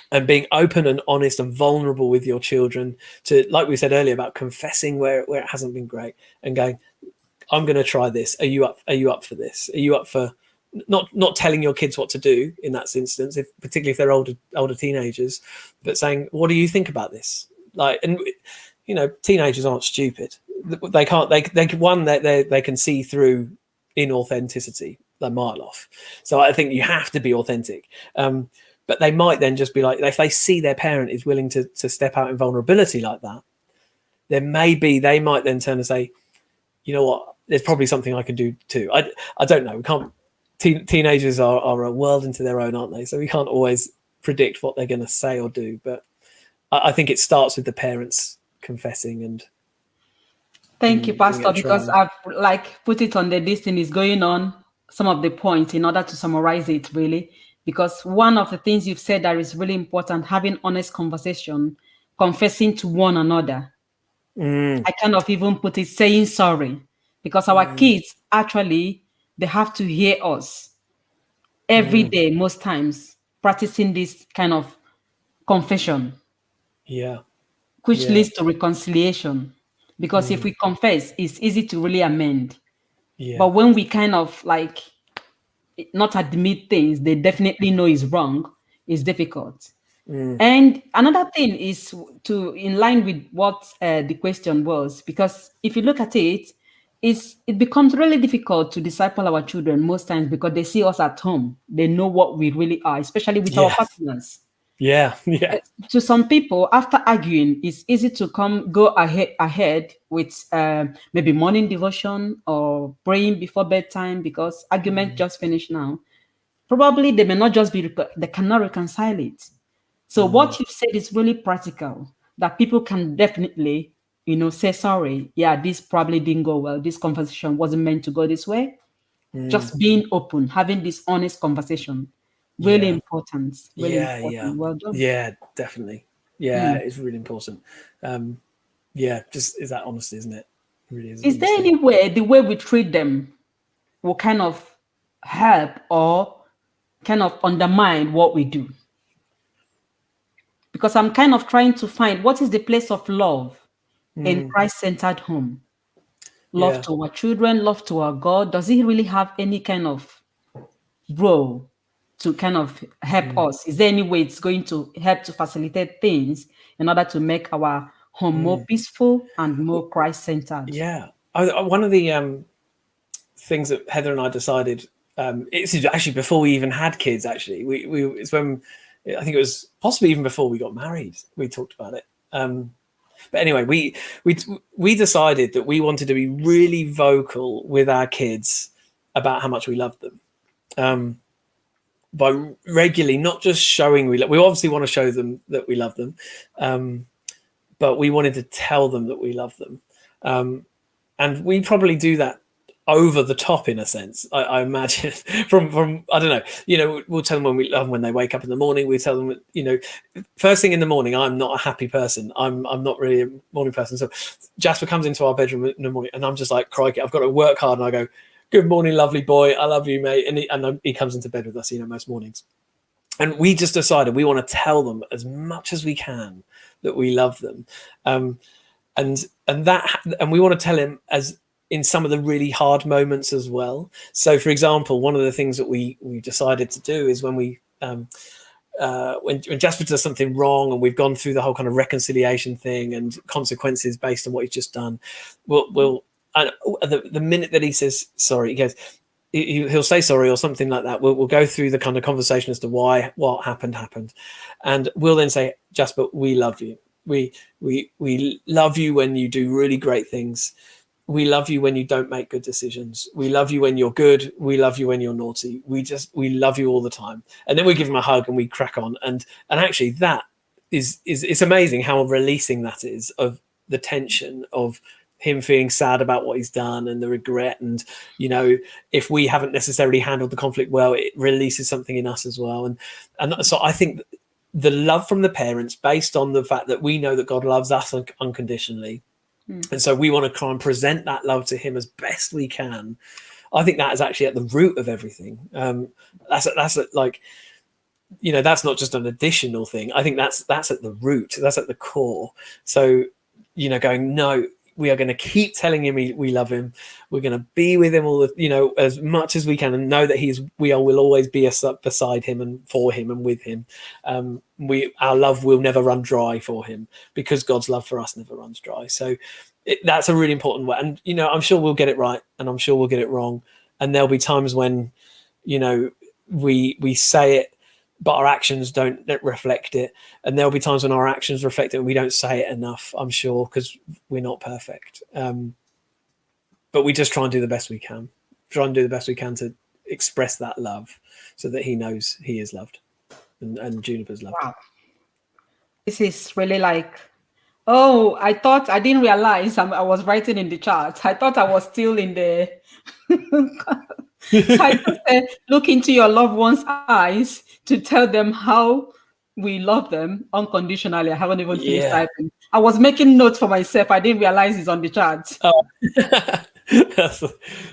And being open and honest and vulnerable with your children to, like we said earlier, about confessing where it hasn't been great and going, I'm going to try this. Are you up for this? Are you up for not telling your kids what to do in that instance, particularly if they're older teenagers, but saying, what do you think about this? Teenagers aren't stupid. They can see through inauthenticity a mile off. So I think you have to be authentic. But they might then just be like, if they see their parent is willing to step out in vulnerability like that, then maybe they might then turn and say, you know what, there's probably something I can do too. I don't know. We can't. Teenagers are a world into their own, aren't they? So we can't always predict what they're going to say or do. But I think it starts with the parents confessing and. Thank you, Pastor, because I've put it on this thing is going on some of the points in order to summarize it really. Because one of the things you've said that is really important, having honest conversation, confessing to one another. I kind of even put it saying sorry, because our kids actually, they have to hear us every day, most times, practicing this kind of confession. Yeah. Which leads to reconciliation. Because if we confess, it's easy to really amend. Yeah. But when we kind of not admit things they definitely know is wrong, is difficult. And another thing is in line with what the question was, because if you look at it, it becomes really difficult to disciple our children most times because they see us at home. They know what we really are, especially with our partners. Yeah. To some people, after arguing, it's easy to go ahead with maybe morning devotion or praying before bedtime because argument just finished now. Probably they may not just they cannot reconcile it. So what you've said is really practical, that people can definitely, say sorry. Yeah, this probably didn't go well. This conversation wasn't meant to go this way. Just being open, having this honest conversation. Really important. Really important. Well done. Yeah, definitely. Yeah, it's really important. Just is that honesty, isn't it? It really is there any way the way we treat them will kind of help or kind of undermine what we do? Because I'm kind of trying to find what is the place of love in Christ-centered home. Love to our children, love to our God. Does it really have any kind of role to kind of help us? Is there any way it's going to help to facilitate things in order to make our home more peaceful and more Christ-centered? Yeah. One of the things that Heather and I decided, it's actually before we even had kids, actually. It's when, I think it was possibly even before we got married, we talked about it. But anyway, we decided that we wanted to be really vocal with our kids about how much we loved them. By regularly, not just showing we obviously want to show them that we love them, but we wanted to tell them that we love them. And we probably do that over the top in a sense, I imagine from I don't know, we'll tell them when we love them when they wake up in the morning. We tell them, first thing in the morning, I'm not a happy person. I'm not really a morning person. So Jasper comes into our bedroom in the morning and I'm just like, crikey, I've got to work hard. And I go, good morning, lovely boy. I love you, mate. And he comes into bed with us, most mornings. And we just decided we want to tell them as much as we can that we love them. And we want to tell him as in some of the really hard moments as well. So, for example, one of the things that we decided to do is when when Jasper does something wrong and we've gone through the whole kind of reconciliation thing and consequences based on what he's just done, the minute that he says sorry, he'll say sorry or something like that. We'll go through the kind of conversation as to why what happened, and we'll then say, Jasper, we love you. We love you when you do really great things. We love you when you don't make good decisions. We love you when you're good. We love you when you're naughty. We love you all the time. And then we give him a hug and we crack on. And actually that is it's amazing how releasing that is of the tension of him feeling sad about what he's done and the regret. And, if we haven't necessarily handled the conflict well, it releases something in us as well. And so I think the love from the parents based on the fact that we know that God loves us unconditionally. And so we want to try and present that love to him as best we can. I think that is actually at the root of everything. That's not just an additional thing. I think that's at the root. That's at the core. So, going, no, we are going to keep telling him we love him. We're going to be with him as much as we can, and know that will always be beside him and for him and with him. Our love will never run dry for him because God's love for us never runs dry. So that's a really important way. And, I'm sure we'll get it right and I'm sure we'll get it wrong. And there'll be times when, we say it, but our actions don't reflect it. And there'll be times when our actions reflect it and we don't say it enough, I'm sure, because we're not perfect. But we just try and do the best we can. Try and do the best we can to express that love so that he knows he is loved and Juniper's loved. Wow. This is really like, I didn't realize I was writing in the chat. I thought I was still in the... So I just said, look into your loved one's eyes to tell them how we love them unconditionally. I haven't even finished typing. I was making notes for myself. I didn't realize it's on the chat. Oh,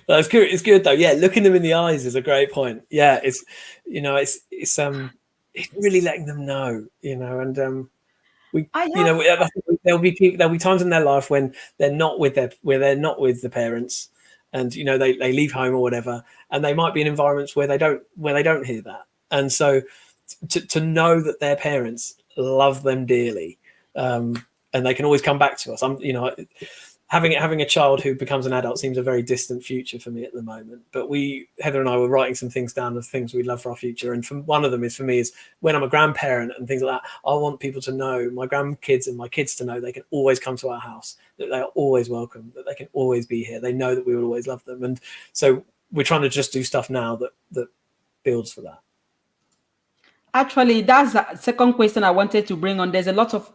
that's good. It's good though. Yeah, looking them in the eyes is a great point. Yeah, it's really letting them know. And there'll be times in their life when they're not with the parents. And they leave home or whatever, and they might be in environments where they don't hear that. And so to know that their parents love them dearly, and they can always come back to us. Having a child who becomes an adult seems a very distant future for me at the moment. But Heather and I were writing some things down of things we'd love for our future. And one of them is, for me, is when I'm a grandparent and things like that, I want people to know, my grandkids and my kids to know, they can always come to our house, that they are always welcome, that they can always be here. They know that we will always love them. And so we're trying to just do stuff now that builds for that. Actually, that's the second question I wanted to bring on. There's a lot of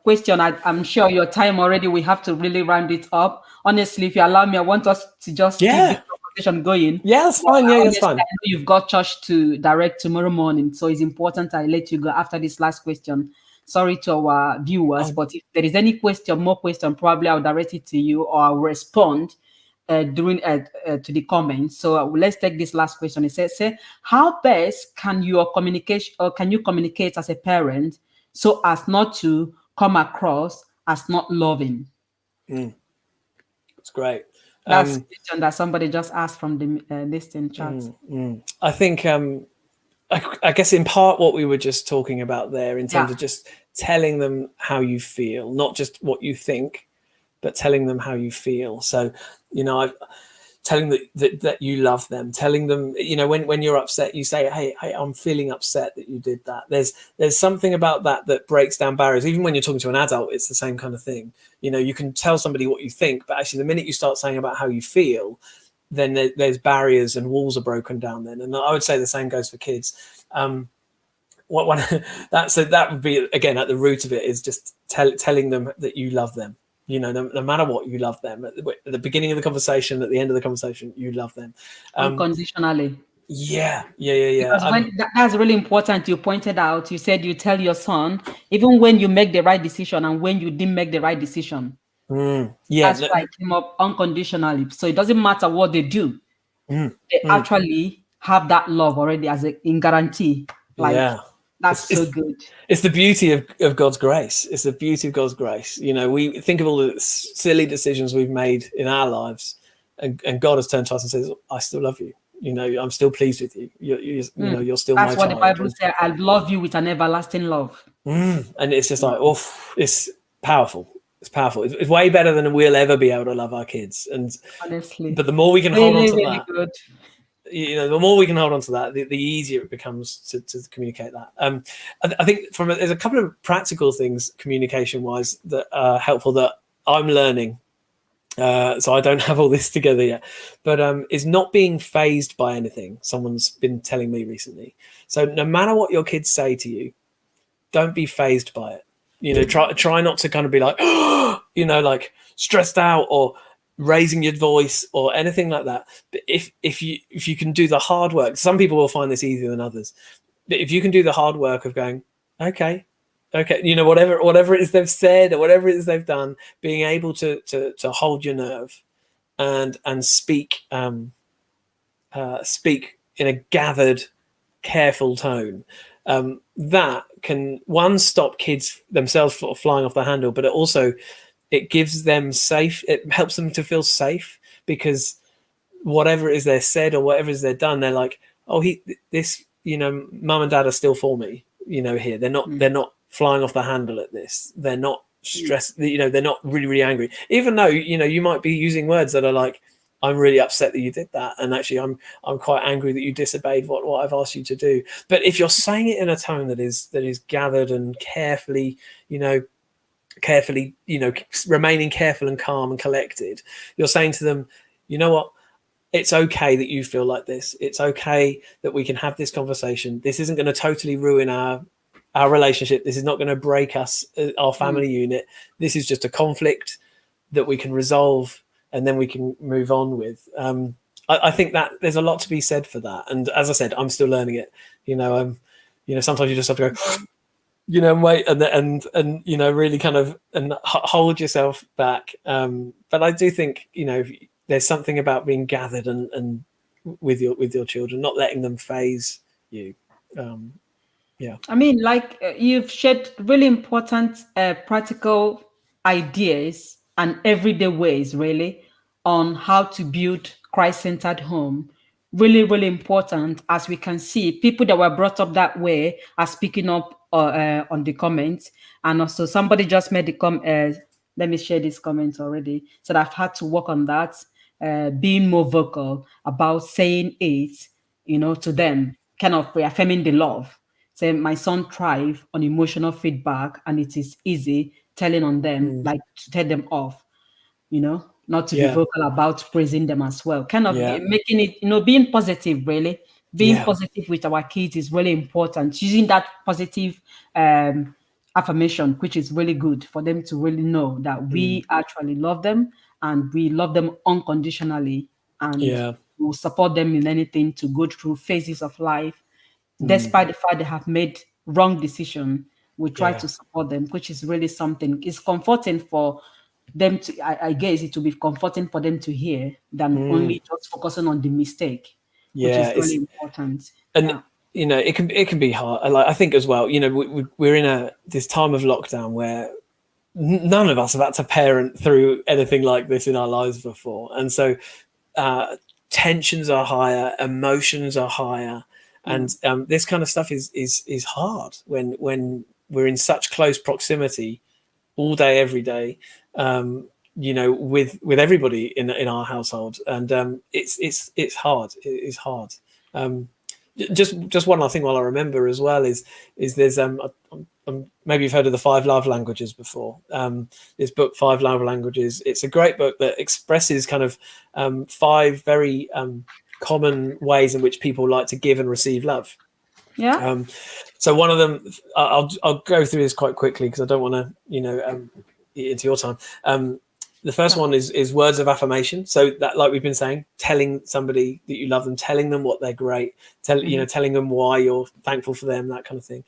question. I'm sure your time already. We have to really round it up. Honestly, if you allow me, I want us to just keep the conversation going. Yeah, that's fine. Yeah, that's fine. I know you've got church to direct tomorrow morning, so it's important I let you go after this last question. Sorry to our viewers, but if there is any more question, probably I'll direct it to you or I'll respond during to the comments. So let's take this last question. It says, how best can you communicate as a parent so as not to come across as not loving? That's great. That's a question that somebody just asked from the listing chat. I think I guess in part what we were just talking about there, in terms of just telling them how you feel, not just what you think, but telling them how you feel. So, telling that you love them, telling them, when you're upset, you say, hey, I'm feeling upset that you did that. There's something about that breaks down barriers. Even when you're talking to an adult, it's the same kind of thing. You can tell somebody what you think, but actually the minute you start saying about how you feel, then there's barriers and walls are broken down then. And I would say the same goes for kids. That would be, again, at the root of it, is just telling them that you love them. No matter what, you love them. At the beginning of the conversation, at the end of the conversation, you love them. Unconditionally. Yeah. Because that's really important. You pointed out, you said you tell your son, even when you make the right decision and when you didn't make the right decision. That's why I came up unconditionally. So it doesn't matter what they do. they actually have that love already as in guarantee. Like, Yeah. that's so good. It's the beauty of God's grace. It's the beauty of God's grace. You know, we think of all the silly decisions we've made in our lives, and God has turned to us and says, I still love you. You know, I'm still pleased with you. You know, you're still That's my what the child. Bible says. I love you with an everlasting love. And it's just like, it's powerful. It's powerful. It's way better than we'll ever be able to love our kids. And Honestly, but the more we can hold on really, to really that, good. you know, the more we can hold on to that, the easier it becomes to communicate that. I think there's a couple of practical things communication wise that are helpful that I'm learning. So I don't have all this together yet, but is not being phased by anything. Someone's been telling me recently. So no matter what your kids say to you, don't be phased by it. You know, try not to kind of be like, you know, like stressed out or raising your voice or anything like that. But if you can do the hard work, some people will find this easier than others. But if you can do the hard work of going, okay, you know, whatever it is they've said or whatever it is they've done, being able to hold your nerve and speak speak in a gathered, careful tone. That can, one, stop kids themselves flying off the handle, but it gives them safe. It helps them to feel safe because whatever it is they're said or whatever it is they're done, they're like, oh, this, you know, mum and dad are still for me. You know, here they're not flying off the handle at this. They're not stressed. You know, they're not really, really angry. Even though, you know, you might be using words that are like, I'm really upset that you did that, and actually I'm quite angry that you disobeyed what I've asked you to do. But if you're saying it in a tone that is gathered and carefully, you know, remaining careful and calm and collected, you're saying to them, you know what, it's okay that you feel like this. It's okay that we can have this conversation. This isn't going to totally ruin our relationship. This is not going to break us, our family unit. This is just a conflict that we can resolve and then we can move on with. I think that there's a lot to be said for that. And as I said, I'm still learning it. You know, sometimes you just have to go, you know, and wait and you know, really kind of and hold yourself back. But I do think, you know, there's something about being gathered and with your children, not letting them phase you. Yeah. I mean, like you've shared really important practical ideas and everyday ways, really, on how to build Christ-centered home. Really, really important. As we can see, people that were brought up that way are speaking up on the comments, and also somebody just made the let me share this comment already. So I've had to work on that, being more vocal about saying it, you know, to them, kind of reaffirming the love. Say my son thrive on emotional feedback, and it is easy telling on them, like to tell them off, you know, not to be Yeah. vocal about praising them as well. Kind of Yeah. making it, you know, being positive, really. Being Yeah. positive with our kids is really important. Using that positive affirmation, which is really good for them to really know that we actually love them and we love them unconditionally and Yeah. will support them in anything to go through phases of life despite the fact they have made wrong decision. We try Yeah. to support them, which is really something. It's comforting for them to, I guess it will be comforting for them to hear than only just focusing on the mistake, which Yeah. is really important. And Yeah. you know, it can be hard. Like I think as well, you know, we're in this time of lockdown where none of us have had to parent through anything like this in our lives before, and so tensions are higher, emotions are higher, and this kind of stuff is hard when we're in such close proximity all day, every day. You know, with everybody in our household, and it's hard. It is hard. Just one last thing while I remember as well is there's maybe you've heard of the 5 love languages before. This book, 5 love languages, it's a great book that expresses kind of 5 very common ways in which people like to give and receive love. Yeah. So one of them, I'll go through this quite quickly because I don't want to, you know, eat into your time. The first one is words of affirmation. So that, like we've been saying, telling somebody that you love them, telling them what they're great, telling them why you're thankful for them, that kind of thing.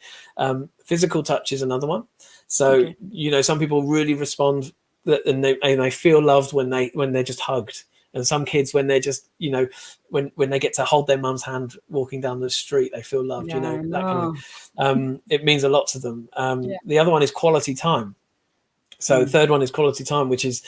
Physical touch is another one. So you know, some people really respond and they feel loved when they're just hugged. And some kids, when they're just, when they get to hold their mum's hand walking down the street, they feel loved. Yeah, I That kind know. of it means a lot to them. Yeah. The other one is quality time. So Mm. third one is quality time, which is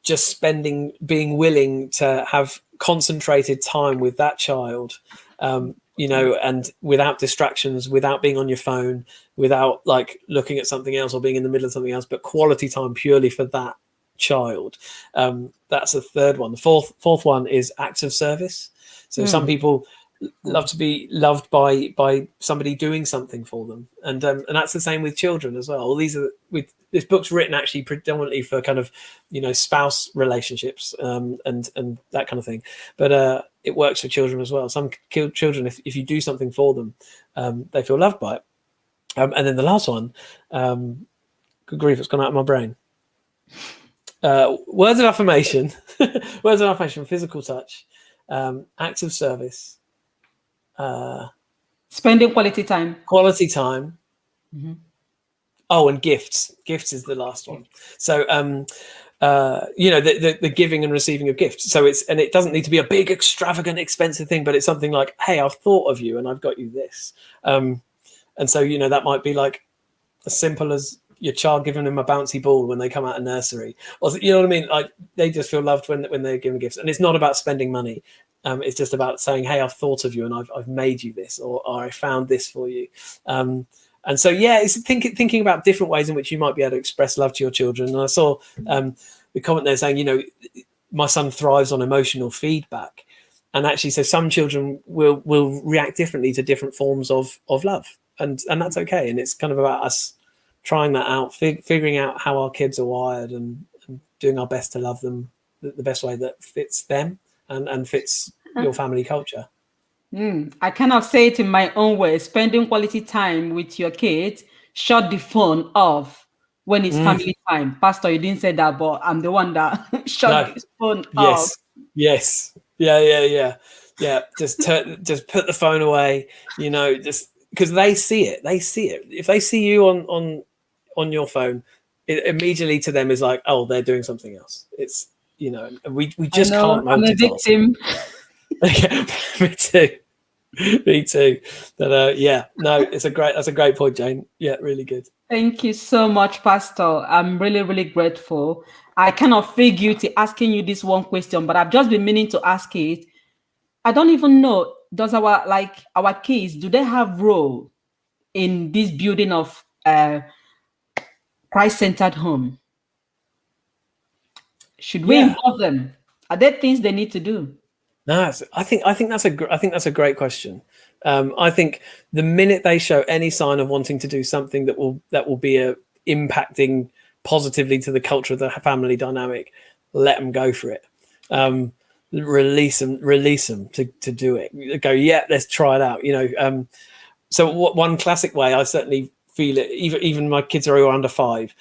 just being willing to have concentrated time with that child, and without distractions, without being on your phone, without like looking at something else or being in the middle of something else, but quality time purely for that child. That's the third one. The fourth one is acts of service. So some people love to be loved by somebody doing something for them, and that's the same with children as well. This book's written actually predominantly for kind of spouse relationships, and that kind of thing, but it works for children as well. Some children, if you do something for them, they feel loved by it. And then the last one, good grief, it's gone out of my brain. Words of affirmation, physical touch, acts of service, Spending quality time. Mm-hmm. Oh, and gifts is the last one. So the giving and receiving of gifts. So it doesn't need to be a big, extravagant, expensive thing, but it's something like, hey, I've thought of you and I've got you this. And so that might be like as simple as your child giving them a bouncy ball when they come out of nursery, or you know what I mean? Like they just feel loved when they're given gifts. And it's not about spending money. It's just about saying, hey, I've thought of you and I've made you this, or I found this for you. And so, it's thinking about different ways in which you might be able to express love to your children. And I saw the comment there saying, my son thrives on emotional feedback. And actually, so some children will react differently to different forms of love. And that's okay. And it's kind of about us trying that out, figuring out how our kids are wired and doing our best to love them the best way that fits them and fits your family culture. I cannot say it in my own way. Spending quality time with your kids, shut the phone off when it's family time. Pastor, you didn't say that, but I'm the one that shut the phone off. Yes. Yeah. Just put the phone away, just because they see it. If they see you on your phone, it immediately to them is like, oh, they're doing something else. It's, we just can't multitask. I'm a victim. Me too. But that's a great point, Jane. Yeah, really good. Thank you so much, Pastor. I'm really, really grateful. I cannot feel guilty asking you this one question, but I've just been meaning to ask it. I don't even know, does our kids, do they have role in this building of Christ-centered home? Should we involve them? Are there things they need to do? No, I think that's a great question. I think the minute they show any sign of wanting to do something that will be impacting positively to the culture of the family dynamic, let them go for it. Release them to do it. Go, yeah, let's try it out. So one classic way I certainly feel it. Even my kids are all under 5.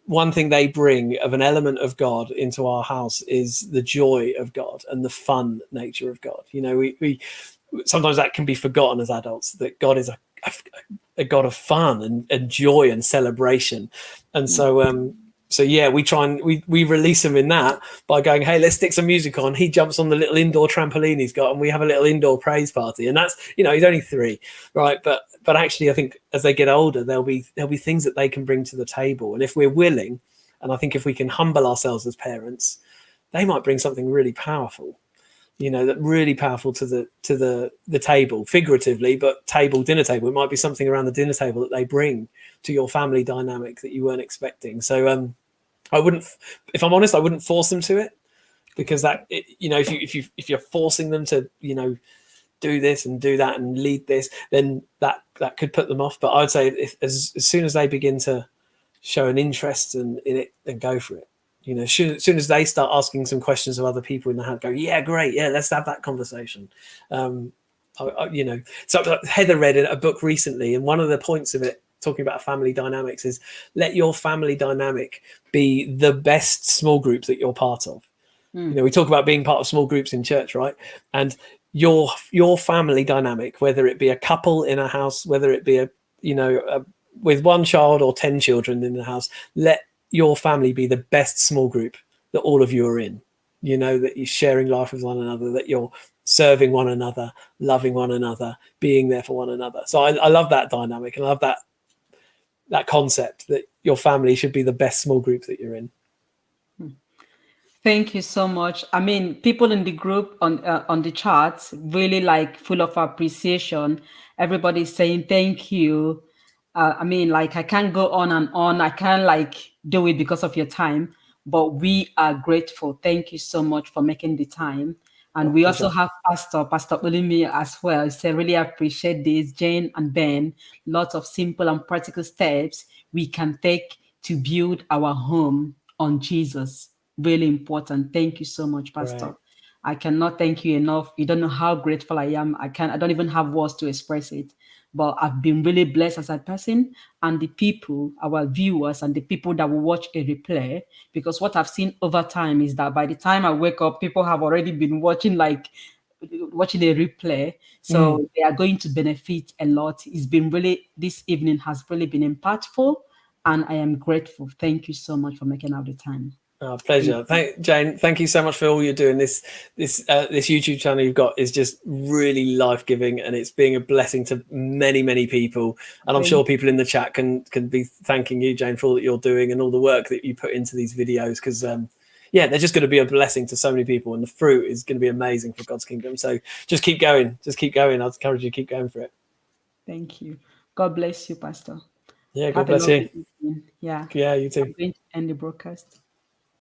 One thing they bring of an element of God into our house is the joy of God and the fun nature of God. We sometimes that can be forgotten as adults, that God is a God of fun and joy and celebration. And so we try and we release him in that by going, hey, let's stick some music on. He jumps on the little indoor trampoline he's got, and we have a little indoor praise party. And that's, he's only 3, right? But actually, I think as they get older, there'll be things that they can bring to the table. And if we're willing, and I think if we can humble ourselves as parents, they might bring something really powerful, that really powerful to the table, figuratively, but dinner table. It might be something around the dinner table that they bring to your family dynamic that you weren't expecting. So I wouldn't, if I'm honest, I wouldn't force them to it, because that, if you're forcing them to, do this and do that and lead this, then that could put them off. But I would say as soon as they begin to show an interest in it, then go for it. As soon as they start asking some questions of other people in the house, go, yeah, great, yeah, let's have that conversation. So Heather read a book recently, and one of the points of it, talking about family dynamics, is let your family dynamic be the best small group that you're part of. We talk about being part of small groups in church, right? And your family dynamic, whether it be a couple in a house, whether it be with 1 child or 10 children in the house, let your family be the best small group that all of you are in. you know that you're sharing life with one another, that you're serving one another, loving one another, being there for one another. So I love that dynamic, and I love that concept that your family should be the best small group that you're in. Thank you so much. I mean, people in the group on the charts really like full of appreciation. Everybody's saying thank you. I mean, like I can't go on and on. I can't like do it because of your time, but we are grateful. Thank you so much for making the time. And we also Pleasure. have Pastor Olimi as well. He said, really appreciate this, Jane and Ben. Lots of simple and practical steps we can take to build our home on Jesus. Really important. Thank you so much, Pastor. Right. I cannot thank you enough. You don't know how grateful I am. I don't even have words to express it. But I've been really blessed as a person, and the people, our viewers, and the people that will watch a replay. Because what I've seen over time is that by the time I wake up, people have already been watching watching a replay. So they are going to benefit a lot. It's been really, this evening has really been impactful, and I am grateful. Thank you so much for making out the time. Oh, pleasure. Jane, thank you so much for all you're doing. This YouTube channel you've got is just really life-giving, and it's being a blessing to many, many people. And I'm sure people in the chat can be thanking you, Jane, for all that you're doing and all the work that you put into these videos, because yeah, they're just going to be a blessing to so many people, and the fruit is going to be amazing for God's kingdom. So just keep going. Just keep going. I'd encourage you to keep going for it. Thank you. God bless you, Pastor. Yeah, God Have a bless you. lovely evening. Yeah. Yeah, you too. I'm going to end the broadcast.